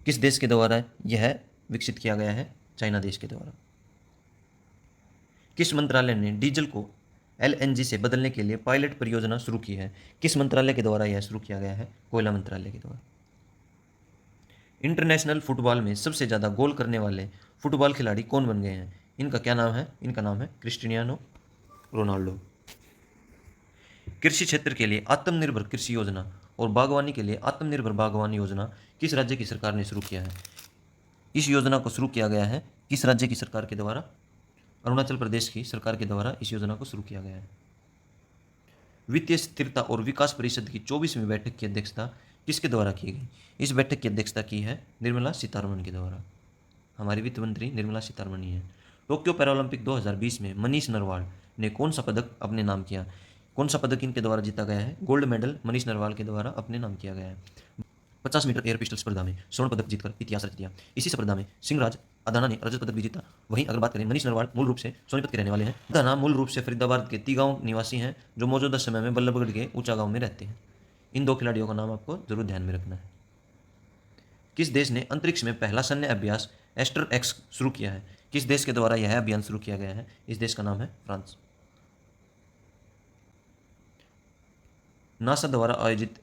किस देश के द्वारा यह विकसित किया गया है? चाइना देश के द्वारा। किस मंत्रालय ने डीजल को एलएनजी से बदलने के लिए पायलट परियोजना शुरू की है? किस मंत्रालय के द्वारा यह शुरू किया गया है? कोयला मंत्रालय के द्वारा। इंटरनेशनल फुटबॉल में सबसे ज़्यादा गोल करने वाले फुटबॉल खिलाड़ी कौन बन गए हैं? इनका क्या नाम है? इनका नाम है क्रिस्टियानो रोनाल्डो। कृषि क्षेत्र के लिए आत्मनिर्भर कृषि योजना और बागवानी के लिए आत्मनिर्भर बागवानी योजना किस राज्य की सरकार ने शुरू किया है? इस योजना को शुरू किया गया है किस राज्य की सरकार के द्वारा? अरुणाचल प्रदेश की सरकार के द्वारा इस योजना को शुरू किया गया है। वित्तीय स्थिरता और विकास परिषद की 24वीं बैठक की अध्यक्षता किसके द्वारा की गई? इस बैठक की अध्यक्षता की है निर्मला सीतारमण के द्वारा। हमारी वित्त मंत्री निर्मला सीतारमण ही है। टोक्यो पैरालंपिक 2020 में मनीष नरवाल ने कौन सा पदक अपने नाम किया? कौन सा पदक इनके द्वारा जीता गया है? गोल्ड मेडल मनीष नरवाल के द्वारा अपने नाम किया गया है। 50 मीटर एयर पिस्टल स्पर्धा में स्वर्ण पदक जीतकर इतिहास रच दिया। इसी स्पर्धा में सिंहराज अदाना ने रजत पदक भी जीता। वहीं अगर बात करें मनीष नरवाल मूल रूप से सोनीपत के रहने वाले हैं। अदाना मूल रूप से फरीदाबाद के तीगांव निवासी हैं, जो मौजूदा समय में बल्लभगढ़ के ऊंचा गांव में रहते हैं। इन 2 खिलाड़ियों का नाम आपको जरूर ध्यान में रखना है। किस देश ने अंतरिक्ष में पहला सैन्य अभ्यास एस्टर एक्स शुरू किया है? किस देश के द्वारा यह अभियान शुरू किया गया है? इस देश का नाम है फ्रांस। नासा द्वारा आयोजित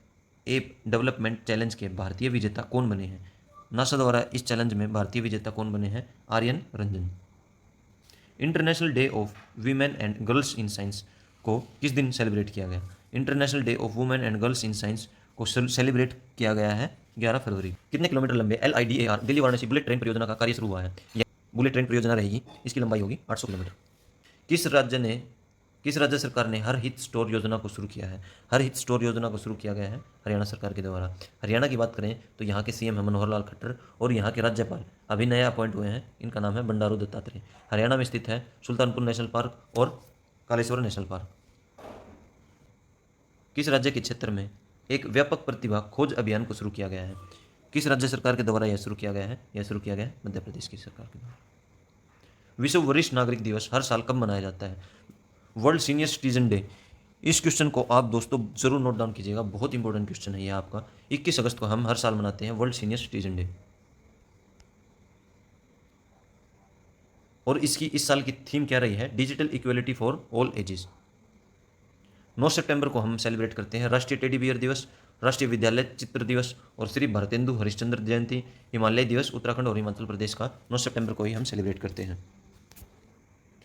एप डेवलपमेंट चैलेंज के भारतीय विजेता कौन बने हैं? नासा द्वारा इस चैलेंज में भारतीय विजेता कौन बने हैं? Aryan Ranjan. International Day of Women and Girls in Science को किस दिन सेलिब्रेट किया गया? International Day of Women and Girls in Science को सेलिब्रेट किया गया है 11 फरवरी। कितने किलोमीटर लंबे LIDAR Delhi Varanasi bullet train परियोजना का कार्य शुरू हुआ है? यह बुलेट ट्रेन परियोजना रहेगी, इसकी लंबाई होगी 800 किलोमीटर। किस राज्य सरकार ने हर हित स्टोर योजना को शुरू किया है? हर हित स्टोर योजना को शुरू किया गया है हरियाणा सरकार के द्वारा। हरियाणा की बात करें तो यहाँ के CM है मनोहर लाल खट्टर और यहाँ के राज्यपाल अभी नए अपॉइंट हुए हैं, इनका नाम है बंडारू दत्तात्रेय। हरियाणा में स्थित है सुल्तानपुर नेशनल पार्क और कालेश्वर नेशनल पार्क। किस राज्य के क्षेत्र में एक व्यापक प्रतिभा खोज अभियान को शुरू किया गया है? किस राज्य सरकार के द्वारा यह शुरू किया गया है? यह शुरू किया गया है मध्य प्रदेश की सरकार के द्वारा। विश्व वरिष्ठ नागरिक दिवस हर साल कब मनाया जाता है? World senior citizen day. इस क्वेश्चन को आप दोस्तों जरूर नोट डाउन कीजिएगा, बहुत इंपॉर्टेंट क्वेश्चन है ये आपका। 21 अगस्त को हम हर साल मनाते हैं वर्ल्ड सीनियर सिटीजन डे। और इसकी इस साल की थीम क्या रही है? Digital equality for all ages. 9 सितंबर को हम सेलिब्रेट करते हैं राष्ट्रीय टेडी बियर दिवस, राष्ट्रीय विद्यालय चित्र दिवस और श्री भारतेंदु हरिश्चंद्र जयंती। हिमालय दिवस उत्तराखंड और हिमाचल प्रदेश का 9 सितंबर को ही हम सेलिब्रेट करते हैं।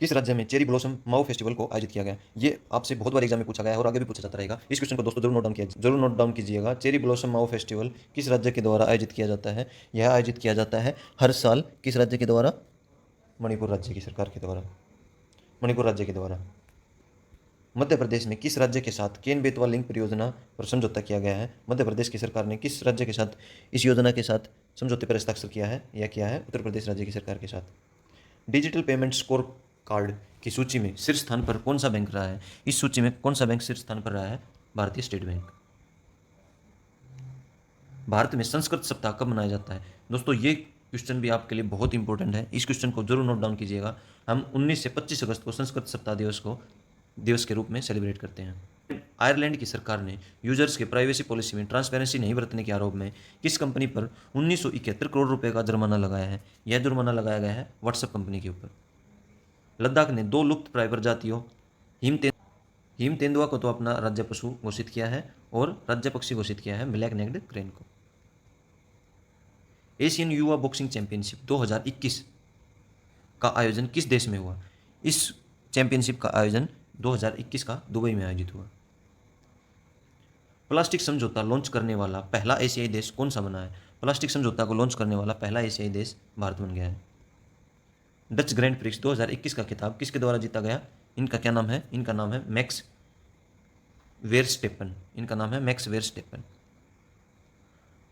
किस राज्य में चेरी ब्लॉसम माओ फेस्टिवल को आयोजित किया गया? ये आपसे बहुत बार एग्जाम में पूछा गया है और आगे भी पूछा जाता रहेगा। इस क्वेश्चन को दोस्तों जरूर नोट डाउन कीजिएगा। चेरी ब्लॉसम माओ फेस्टिवल किस राज्य के द्वारा आयोजित किया जाता है? यह आयोजित किया जाता है हर साल किस राज्य के द्वारा? मणिपुर राज्य की सरकार के द्वारा। मणिपुर राज्य के द्वारा। मध्य प्रदेश में किस राज्य के साथ केन बेतवा लिंक परियोजना पर समझौता किया गया है? मध्य प्रदेश की सरकार ने किस राज्य के साथ इस योजना के साथ समझौते पर हस्ताक्षर किया है? यह किया है उत्तर प्रदेश राज्य की सरकार के साथ। डिजिटल पेमेंट स्कोर कार्ड की सूची में शीर्ष स्थान पर कौन सा बैंक रहा है? इस सूची में कौन सा बैंक शीर्ष स्थान पर रहा है? भारतीय स्टेट बैंक। भारत में संस्कृत सप्ताह कब मनाया जाता है? दोस्तों ये क्वेश्चन भी आपके लिए बहुत इंपॉर्टेंट है, इस क्वेश्चन को जरूर नोट डाउन कीजिएगा। हम 19 से 25 अगस्त को संस्कृत सप्ताह दिवस के रूप में सेलिब्रेट करते हैं। आयरलैंड की सरकार ने यूजर्स के प्राइवेसी पॉलिसी में ट्रांसपेरेंसी नहीं बरतने के आरोप में किस कंपनी पर 1971 करोड़ रुपए का जुर्माना लगाया है? यह जुर्माना लगाया गया है व्हाट्सएप कंपनी के ऊपर। लद्दाख ने 2 लुप्त प्राय प्रजातियों हिम तेंदुआ को तो अपना राज्य पशु घोषित किया है और राज्य पक्षी घोषित किया है ब्लैक नेक्ड क्रेन को। एशियन युवा बॉक्सिंग चैंपियनशिप 2021 का आयोजन किस देश में हुआ? इस चैंपियनशिप का आयोजन 2021 का दुबई में आयोजित हुआ। प्लास्टिक समझौता लॉन्च करने वाला पहला एशियाई देश कौन सा बना है? प्लास्टिक समझौता को लॉन्च करने वाला पहला एशियाई देश भारत बन गया है। डच ग्रैंड प्रिक्स 2021 का खिताब किसके द्वारा जीता गया? इनका क्या नाम है? इनका नाम है मैक्स वेरस्टेपन। इनका नाम है मैक्स वेरस्टेपन।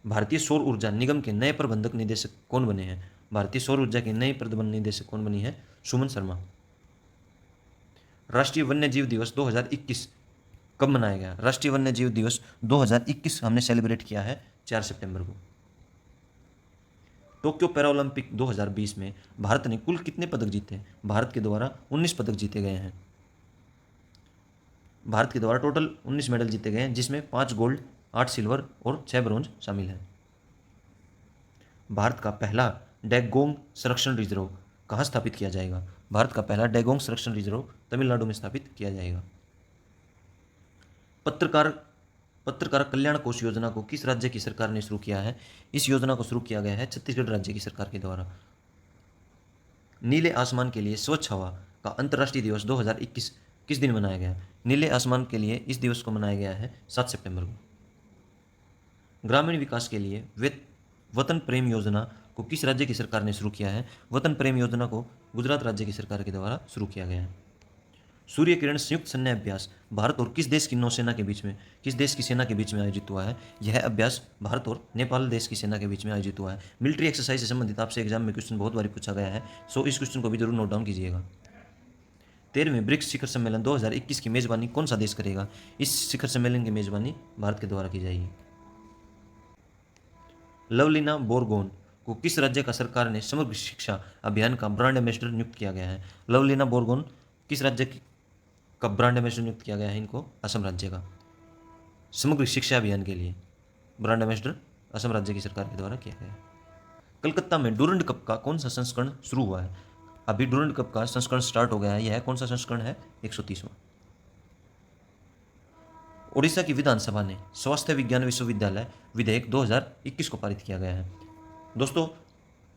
भारतीय सौर ऊर्जा निगम के नए प्रबंधक निदेशक कौन बने हैं? भारतीय सौर ऊर्जा के नए प्रबंधक निदेशक कौन बनी है? सुमन शर्मा। राष्ट्रीय वन्य जीव दिवस 2021 कब मनाया गया? राष्ट्रीय वन्य जीव दिवस 2021 हमने सेलिब्रेट किया है 4 सितंबर को। टोक्यो पैरालंपिक 2020 में भारत ने कुल कितने पदक जीते? भारत के द्वारा 19 पदक जीते गए हैं। भारत के द्वारा टोटल 19 मेडल जीते गए हैं, जिसमें 5 गोल्ड, 8 सिल्वर और 6 ब्रॉन्ज शामिल हैं। भारत का पहला डैगोंग संरक्षण रिजर्व कहाँ स्थापित किया जाएगा? भारत का पहला डैगोंग संरक्षण रिजर्व तमिलनाडु में स्थापित किया जाएगा। पत्रकार कल्याण कोष योजना को किस राज्य की सरकार ने शुरू किया है? इस योजना को शुरू किया गया है छत्तीसगढ़ राज्य की सरकार के द्वारा। नीले आसमान के लिए स्वच्छ हवा का अंतर्राष्ट्रीय दिवस 2021 किस दिन मनाया गया? नीले आसमान के लिए इस दिवस को मनाया गया है 7 सितंबर को। ग्रामीण विकास के लिए वतन प्रेम योजना को किस राज्य की सरकार ने शुरू किया है? वतन प्रेम योजना को गुजरात राज्य की सरकार के द्वारा शुरू किया गया है। सूर्य किरण संयुक्त सैन्य अभ्यास भारत और किस देश की नौसेना के बीच में, किस देश की सेना के बीच में आयोजित हुआ है? यह अभ्यास भारत और नेपाल देश की सेना के बीच में आयोजित हुआ है। मिलिट्री एक्सरसाइज से संबंधित आपसे एग्जाम में क्वेश्चन बहुत बार पूछा गया है, सो इस क्वेश्चन को भी जरूर नोट डाउन कीजिएगा। 13वें ब्रिक्स शिखर सम्मेलन 2021 की मेजबानी कौन सा देश करेगा? इस शिखर सम्मेलन की मेजबानी भारत के द्वारा की जाएगी। लवलीना बोरगोन को किस राज्य का सरकार ने समग्र शिक्षा अभियान का ब्रांड एम्बेसडर नियुक्त किया गया है? लवलीना बोरगोन किस राज्य का ब्रांड एम्बेसडर नियुक्त किया गया है? इनको असम राज्य का समग्र शिक्षा अभियान के लिए ब्रांड एम्बेसडर असम राज्य की सरकार के द्वारा किया गया है। कलकत्ता में डूरंड कप का कौन सा संस्करण शुरू हुआ है? अभी डूरंड कप का संस्करण स्टार्ट हो गया है। यह कौन सा संस्करण है? 130वां। ओडिशा की विधानसभा ने स्वास्थ्य विज्ञान विश्वविद्यालय विधेयक 2021 को पारित किया गया है। दोस्तों,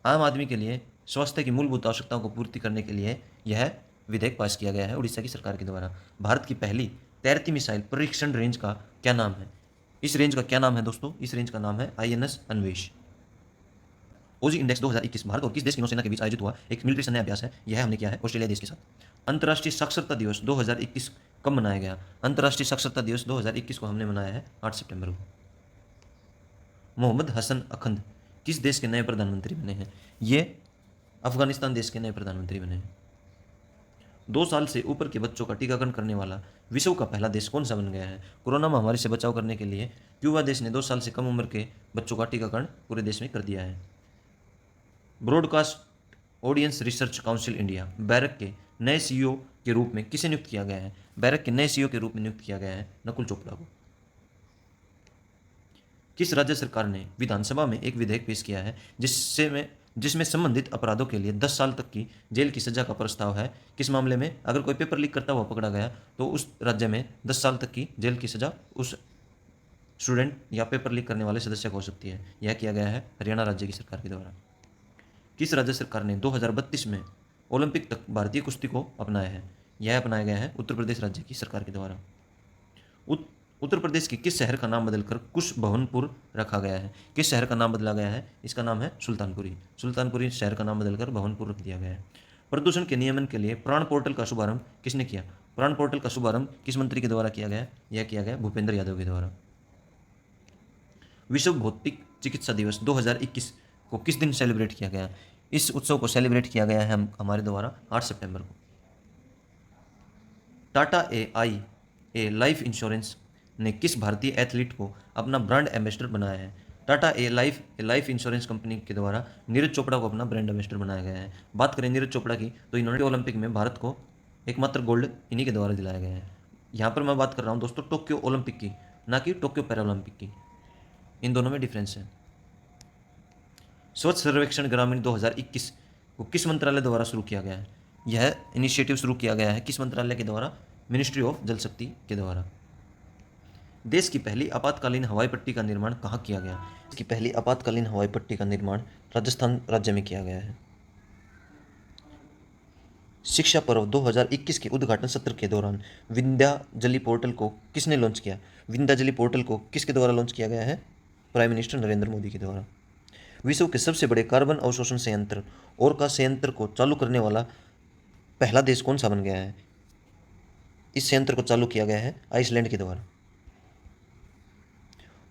आम आदमी के लिए स्वास्थ्य की मूलभूत आवश्यकताओं को पूर्ति करने के लिए यह विधेयक पास किया गया है उड़ीसा की सरकार के द्वारा। भारत की पहली तैरती मिसाइल परीक्षण रेंज का क्या नाम है? इस रेंज का क्या नाम है दोस्तों? इस रेंज का नाम है INS अन्वेष। ओजी इंडेक्स 2021 भारत और किस देश की नौसेना के बीच आयोजित हुआ एक मिलिट्री सैन्य अभ्यास है। यह हमने किया है ऑस्ट्रेलिया देश के साथ। अंतर्राष्ट्रीय साक्षरता दिवस 2021 कब मनाया गया? अंतर्राष्ट्रीय साक्षरता दिवस 2021 को हमने मनाया है 8 सितंबर को। मोहम्मद हसन अखंद किस देश के नए प्रधानमंत्री बने हैं? ये अफगानिस्तान देश के नए प्रधानमंत्री बने हैं। 2 साल से ऊपर के बच्चों का टीकाकरण करने वाला विश्व का पहला देश कौन सा बन गया है? कोरोना महामारी से बचाव करने के लिए क्यूबा देश ने 2 साल से कम उम्र के बच्चों का टीकाकरण पूरे देश में कर दिया है। Broadcast audience research council India barrack के नए CEO के रूप में किसे नियुक्त किया गया है? बैरक के नए CEO के रूप में नियुक्त किया गया है नकुल चोपड़ा को। किस राज्य सरकार ने विधानसभा में एक विधेयक पेश किया है जिसमें संबंधित अपराधों के लिए 10 साल तक की जेल की सजा का प्रस्ताव है? किस मामले में अगर कोई पेपर लीक करता हुआ पकड़ा गया तो उस राज्य में 10 साल तक की जेल की सजा उस स्टूडेंट या पेपर लीक करने वाले सदस्य को हो सकती है। यह किया गया है हरियाणा राज्य की सरकार के द्वारा। किस राज्य सरकार ने 2032 में ओलंपिक तक भारतीय कुश्ती को अपनाया है? यह अपनाया गया है उत्तर प्रदेश राज्य की सरकार के द्वारा। उत्तर प्रदेश के किस शहर का नाम बदलकर कुशभवनपुर रखा गया है? किस शहर का नाम बदला गया है? इसका नाम है सुल्तानपुरी। सुल्तानपुरी शहर का नाम बदलकर भवनपुर रख दिया गया है। प्रदूषण के नियमन के लिए प्राण पोर्टल का शुभारंभ किसने किया? प्राण पोर्टल का शुभारंभ किस मंत्री के द्वारा किया गया? यह किया गया भूपेंद्र यादव के द्वारा। विश्व भौतिक चिकित्सा दिवस 2021 को किस दिन सेलिब्रेट किया गया? इस उत्सव को सेलिब्रेट किया गया है हमारे द्वारा 8 सितंबर को। टाटा ए लाइफ इंश्योरेंस ने किस भारतीय एथलीट को अपना ब्रांड एम्बेसडर बनाया है? टाटा ए लाइफ इंश्योरेंस कंपनी के द्वारा नीरज चोपड़ा को अपना ब्रांड एम्बेसडर बनाया गया है। बात करें नीरज चोपड़ा की तो इन्होंने ओलंपिक में भारत को एकमात्र गोल्ड इन्हीं के द्वारा दिलाया गया है। यहाँ पर मैं बात कर रहा हूँ दोस्तों टोक्यो ओलंपिक की, ना कि टोक्यो पैरालंपिक की। इन दोनों में डिफरेंस है। स्वच्छ सर्वेक्षण ग्रामीण 2021 को किस मंत्रालय द्वारा शुरू किया गया है? यह इनिशिएटिव शुरू किया गया है किस मंत्रालय के द्वारा? मिनिस्ट्री ऑफ जल शक्ति के द्वारा। देश की पहली आपातकालीन हवाई पट्टी का निर्माण कहाँ किया गया? इसकी पहली आपातकालीन हवाई पट्टी का निर्माण राजस्थान राज्य में किया गया है। शिक्षा पर्व 2021 के उद्घाटन सत्र के दौरान विंध्याचली पोर्टल को किसने लॉन्च किया? विंध्याचली पोर्टल को किसके द्वारा लॉन्च किया गया है? प्राइम मिनिस्टर नरेंद्र मोदी के द्वारा। विश्व के सबसे बड़े कार्बन अवशोषण संयंत्र ओरका संयंत्र को चालू करने वाला पहला देश कौन सा बन गया है? इस संयंत्र को चालू किया गया है आइसलैंड के द्वारा।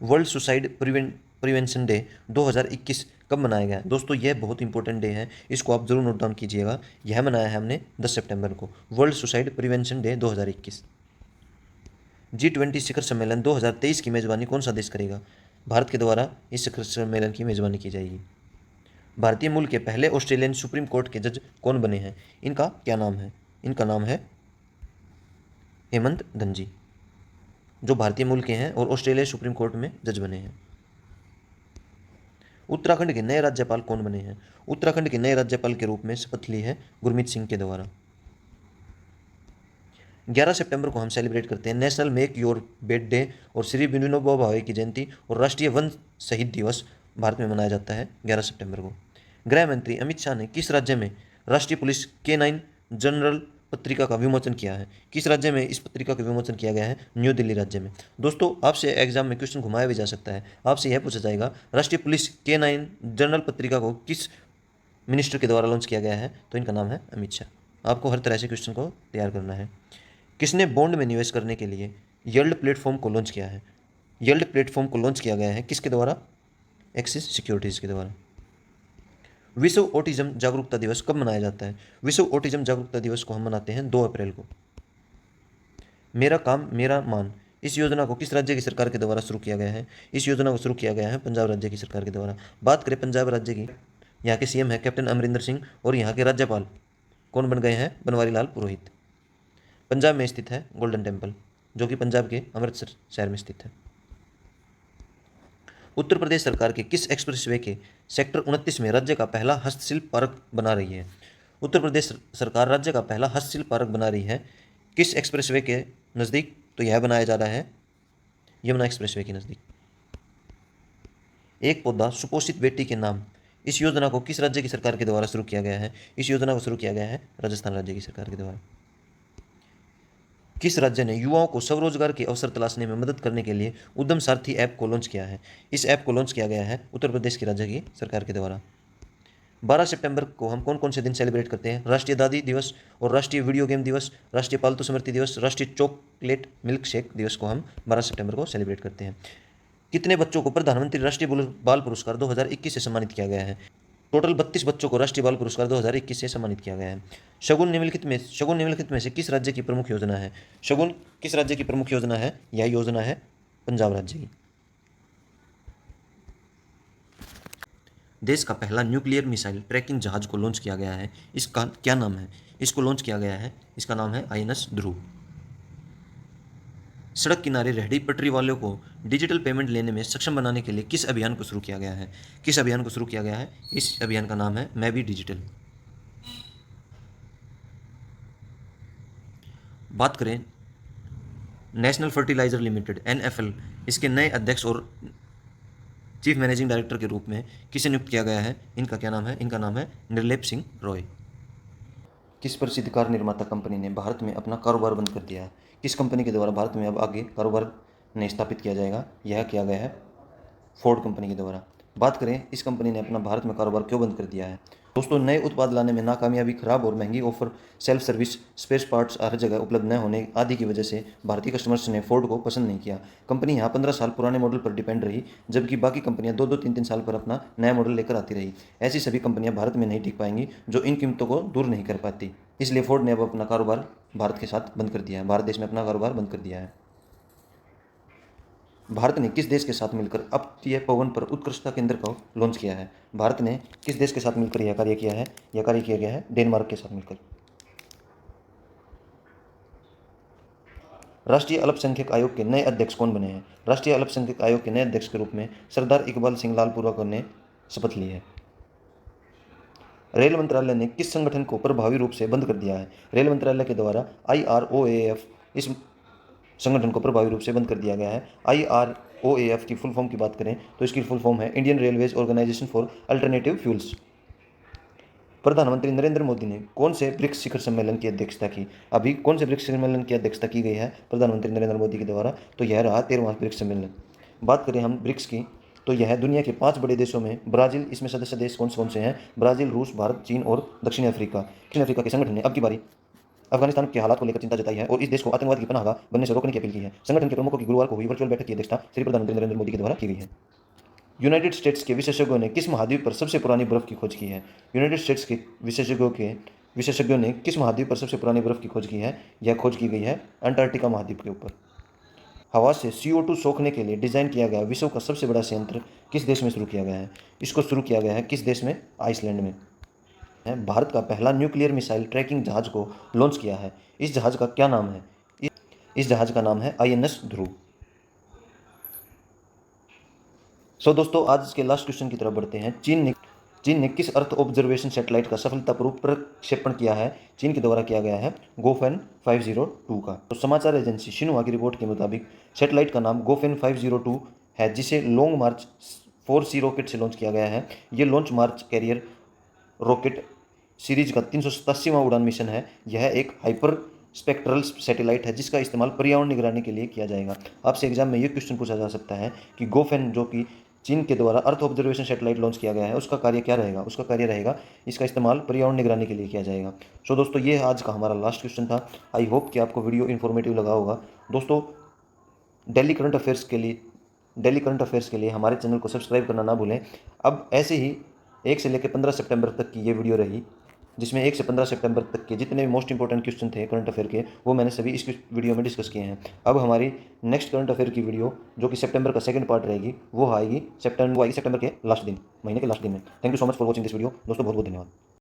वर्ल्ड सुसाइड प्रिवेंशन डे 2021 कब मनाया गया? दोस्तों यह बहुत इंपॉर्टेंट डे है, इसको आप जरूर नोट डाउन कीजिएगा। यह मनाया है हमने 10 सितंबर को, world suicide prevention day 2021। G20 शिखर सम्मेलन 2023 की मेजबानी कौन सा देश करेगा? भारत के द्वारा इस शिखर सम्मेलन की मेजबानी की जाएगी। भारतीय मूल के पहले ऑस्ट्रेलियन सुप्रीम कोर्ट के जज कौन बने हैं? इनका क्या नाम है? इनका नाम है हेमंत धनजी, जो भारतीय मूल के हैं और ऑस्ट्रेलिया सुप्रीम कोर्ट में जज बने हैं। उत्तराखंड के नए राज्यपाल कौन बने हैं? उत्तराखंड के नए राज्यपाल के रूप में शपथ ली है गुरमीत सिंह के द्वारा। 11 सितंबर को हम सेलिब्रेट करते हैं national make your bed day और श्री विनोबा भावे की जयंती और राष्ट्रीय वन शहीद दिवस भारत में मनाया जाता है 11 सितंबर को। गृह मंत्री अमित शाह ने किस राज्य में राष्ट्रीय पुलिस K9 जनरल पत्रिका का विमोचन किया है? किस राज्य में इस पत्रिका का विमोचन किया गया है? न्यू दिल्ली राज्य में। दोस्तों आपसे एग्जाम में क्वेश्चन घुमाया भी जा सकता है, आपसे यह पूछा जाएगा राष्ट्रीय पुलिस K9 जनरल पत्रिका को किस मिनिस्टर के द्वारा लॉन्च किया गया है? तो इनका नाम है अमित शाह। आपको हर तरह से क्वेश्चन को तैयार करना है। किसने बॉन्ड में निवेश करने के लिए यील्ड प्लेटफॉर्म को लॉन्च किया है? यील्ड प्लेटफॉर्म को लॉन्च किया गया है किसके द्वारा? एक्सिस सिक्योरिटीज़ के द्वारा। विश्व ऑटिज्म जागरूकता दिवस कब मनाया जाता है? विश्व ऑटिज्म जागरूकता दिवस को हम मनाते हैं 2 अप्रैल को। मेरा काम मेरा मान इस योजना को किस राज्य की सरकार के द्वारा शुरू किया गया है? इस योजना को शुरू किया गया है पंजाब राज्य की सरकार के द्वारा। बात करें पंजाब राज्य की, यहाँ के CM है कैप्टन अमरिंदर सिंह और यहाँ के राज्यपाल कौन बन गए हैं? बनवारी लाल पुरोहित। पंजाब में स्थित है गोल्डन टेम्पल, जो कि पंजाब के अमृतसर शहर में स्थित है। उत्तर प्रदेश सरकार के किस एक्सप्रेसवे के सेक्टर 29 में राज्य का पहला हस्तशिल्प पार्क बना रही है? उत्तर प्रदेश सरकार राज्य का पहला हस्तशिल्प पार्क बना रही है किस एक्सप्रेसवे के नज़दीक? तो यह बनाया जा रहा है यमुना एक्सप्रेसवे के नज़दीक। एक पौधा सुपोषित बेटी के नाम इस योजना को किस राज्य की सरकार के द्वारा शुरू किया गया है? इस योजना को शुरू किया गया है राजस्थान राज्य की सरकार के द्वारा। किस राज्य ने युवाओं को स्वरोजगार के अवसर तलाशने में मदद करने के लिए उद्यम सारथी ऐप को लॉन्च किया है? इस ऐप को लॉन्च किया गया है उत्तर प्रदेश की राज्य की सरकार के द्वारा। 12 सितंबर को हम कौन कौन से दिन सेलिब्रेट करते हैं? राष्ट्रीय दादी दिवस और राष्ट्रीय वीडियो गेम दिवस, राष्ट्रीय पालतू स्मृति दिवस, राष्ट्रीय चॉकलेट मिल्क शेक दिवस को हम 12 सितंबर को सेलिब्रेट करते हैं। कितने बच्चों को प्रधानमंत्री राष्ट्रीय बाल पुरस्कार 2021 से सम्मानित किया गया है? टोटल 32 बच्चों को राष्ट्रीय बाल पुरस्कार 2021 से सम्मानित किया गया है। शगुन निम्नलिखित में से किस राज्य की प्रमुख योजना है? शगुन किस राज्य की प्रमुख योजना है? यह योजना है पंजाब राज्य की। देश का पहला न्यूक्लियर मिसाइल ट्रैकिंग जहाज को लॉन्च किया गया है, इसका क्या नाम है? इसको लॉन्च किया गया है, इसका नाम है INS ध्रुव। सड़क किनारे रेहड़ी पटरी वालों को डिजिटल पेमेंट लेने में सक्षम बनाने के लिए किस अभियान को शुरू किया गया है? किस अभियान को शुरू किया गया है? इस अभियान का नाम है मैं भी डिजिटल। बात करें नेशनल फर्टिलाइजर लिमिटेड NFL, इसके नए अध्यक्ष और चीफ मैनेजिंग डायरेक्टर के रूप में किसे नियुक्त किया गया है? इनका क्या नाम है? इनका नाम है निर्लेप सिंह रॉय। किस प्रसिद्ध कार निर्माता कंपनी ने भारत में अपना कारोबार बंद कर दिया है? किस कंपनी के द्वारा भारत में अब आगे कारोबार नहीं स्थापित किया जाएगा? यह किया गया है फोर्ड कंपनी के द्वारा। बात करें इस कंपनी ने अपना भारत में कारोबार क्यों बंद कर दिया है? दोस्तों, नए उत्पाद लाने में नाकामयाबी, खराब और महंगी offer, self service, space parts हर जगह उपलब्ध न होने आदि की वजह से भारतीय कस्टमर्स ने फोर्ड को पसंद नहीं किया। कंपनी यहाँ 15 साल पुराने मॉडल पर डिपेंड रही, जबकि बाकी कंपनियां 2-2, 3-3 साल पर अपना नया मॉडल लेकर आती रही। ऐसी सभी कंपनियां भारत में नहीं टिक पाएंगी जो इन कीमतों को दूर नहीं कर पाती। इसलिए फोर्ड ने अब अपना कारोबार भारत के साथ बंद कर दिया है, भारत देश में अपना कारोबार बंद कर दिया है। भारत ने किस देश के साथ मिलकर अपतटीय पवन पर उत्कृष्टता केंद्र को लॉन्च किया है? भारत ने किस देश के साथ मिलकर यह कार्य किया है? यह कार्य किया गया है डेनमार्क के साथ मिलकर। राष्ट्रीय अल्पसंख्यक आयोग के नए अध्यक्ष कौन बने हैं? राष्ट्रीय अल्पसंख्यक आयोग के नए अध्यक्ष के रूप में सरदार इकबाल सिंह लालपुरा ने शपथ ली है। रेल मंत्रालय ने किस संगठन को प्रभावी रूप से बंद कर दिया है? रेल मंत्रालय के द्वारा IROAF इस संगठन को प्रभावी रूप से बंद कर दिया गया है। IROAF की फुल फॉर्म की बात करें तो इसकी फुल फॉर्म है Indian Railways Organisation for Alternative Fuels. प्रधानमंत्री नरेंद्र मोदी ने कौन से ब्रिक्स शिखर सम्मेलन की अध्यक्षता की? अभी कौन से ब्रिक्स सम्मेलन की अध्यक्षता की गई है प्रधानमंत्री नरेंद्र मोदी के द्वारा? तो यह रहा 13वां ब्रिक्स सम्मेलन। बात करें हम ब्रिक्स की तो यह दुनिया के 5 बड़े देशों में ब्राज़ील, इसमें सदस्य देश कौन से हैं? ब्राज़ील, रूस, भारत, चीन और दक्षिण अफ्रीका। दक्षिण अफ्रीका के संगठन ने अब की बारी अफगानिस्तान के हालात को लेकर चिंता जताई है और इस देश को आतंकवाद की पनाहगाह बनने से रोकने की अपील की है। संगठन के प्रमुखों की गुरुवार को हुई वर्चुअल बैठक की अध्यक्षता श्री प्रधानमंत्री नरेंद्र मोदी के द्वारा की गई है। यूनाइटेड स्टेट्स के विशेषज्ञों ने किस महाद्वीप पर सबसे पुरानी बर्फ की खोज की है? यूनाइटेड स्टेट्स के विशेषज्ञों ने किस महाद्वीप पर सबसे पुरानी बर्फ की खोज की है? यह खोज की गई है अंटार्कटिका महाद्वीप के ऊपर। हवा से CO2 सोखने के लिए डिजाइन किया गया विश्व का सबसे बड़ा संयंत्र किस देश में शुरू किया गया है? इसको शुरू किया गया है किस देश में? आइसलैंड में। भारत का पहला न्यूक्लियर मिसाइल ट्रैकिंग जहाज को लॉन्च किया है। इस जहाज का क्या नाम है? इस जहाज का नाम है INS ध्रुव। दोस्तों, आज के लास्ट क्वेश्चन की तरफ बढ़ते हैं। चीन ने किस अर्थ ऑब्जर्वेशन सैटेलाइट का सफलतापूर्वक प्रक्षेपण किया है? चीन के द्वारा किया गया है गोफेन 502 का। तो समाचार एजेंसी शिन्हुआ की रिपोर्ट के मुताबिक सैटेलाइट का नाम गोफेन 502 है, जिसे लॉन्ग मार्च 4C रॉकेट से लॉन्च किया गया है। ये लॉन्च मार्च कैरियर रॉकेट सीरीज का 387वां उड़ान मिशन है। यह एक हाइपर स्पेक्ट्रल सैटेलाइट है जिसका इस्तेमाल पर्यावरण निगरानी के लिए किया जाएगा। आपसे एग्जाम में ये क्वेश्चन पूछा जा सकता है कि गोफेन, जो कि चीन के द्वारा अर्थ ऑब्जर्वेशन सैटेलाइट लॉन्च किया गया है, उसका कार्य क्या रहेगा? उसका कार्य रहेगा इसका इस्तेमाल पर्यावरण निगरानी के लिए किया जाएगा। दोस्तों, ये आज का हमारा लास्ट क्वेश्चन था। आई होप कि आपको वीडियो इन्फॉर्मेटिव लगा होगा। दोस्तों, डेली करंट अफेयर्स के लिए हमारे चैनल को सब्सक्राइब करना ना भूलें। अब ऐसे ही 1 से लेकर 15 सितंबर तक की ये वीडियो रही, जिसमें 1 से 15 सितंबर तक के जितने भी मोस्ट इंपॉर्टेंट क्वेश्चन थे करंट अफेयर के, वो मैंने सभी इस वीडियो में डिस्कस किए हैं। अब हमारी नेक्स्ट करंट अफेयर की वीडियो, जो कि सितंबर का सेकंड पार्ट रहेगी, वो आएगी सितंबर के लास्ट दिन, महीने के लास्ट दिन में। Thank you so much for watching this video. दोस्तों, बहुत बहुत धन्यवाद।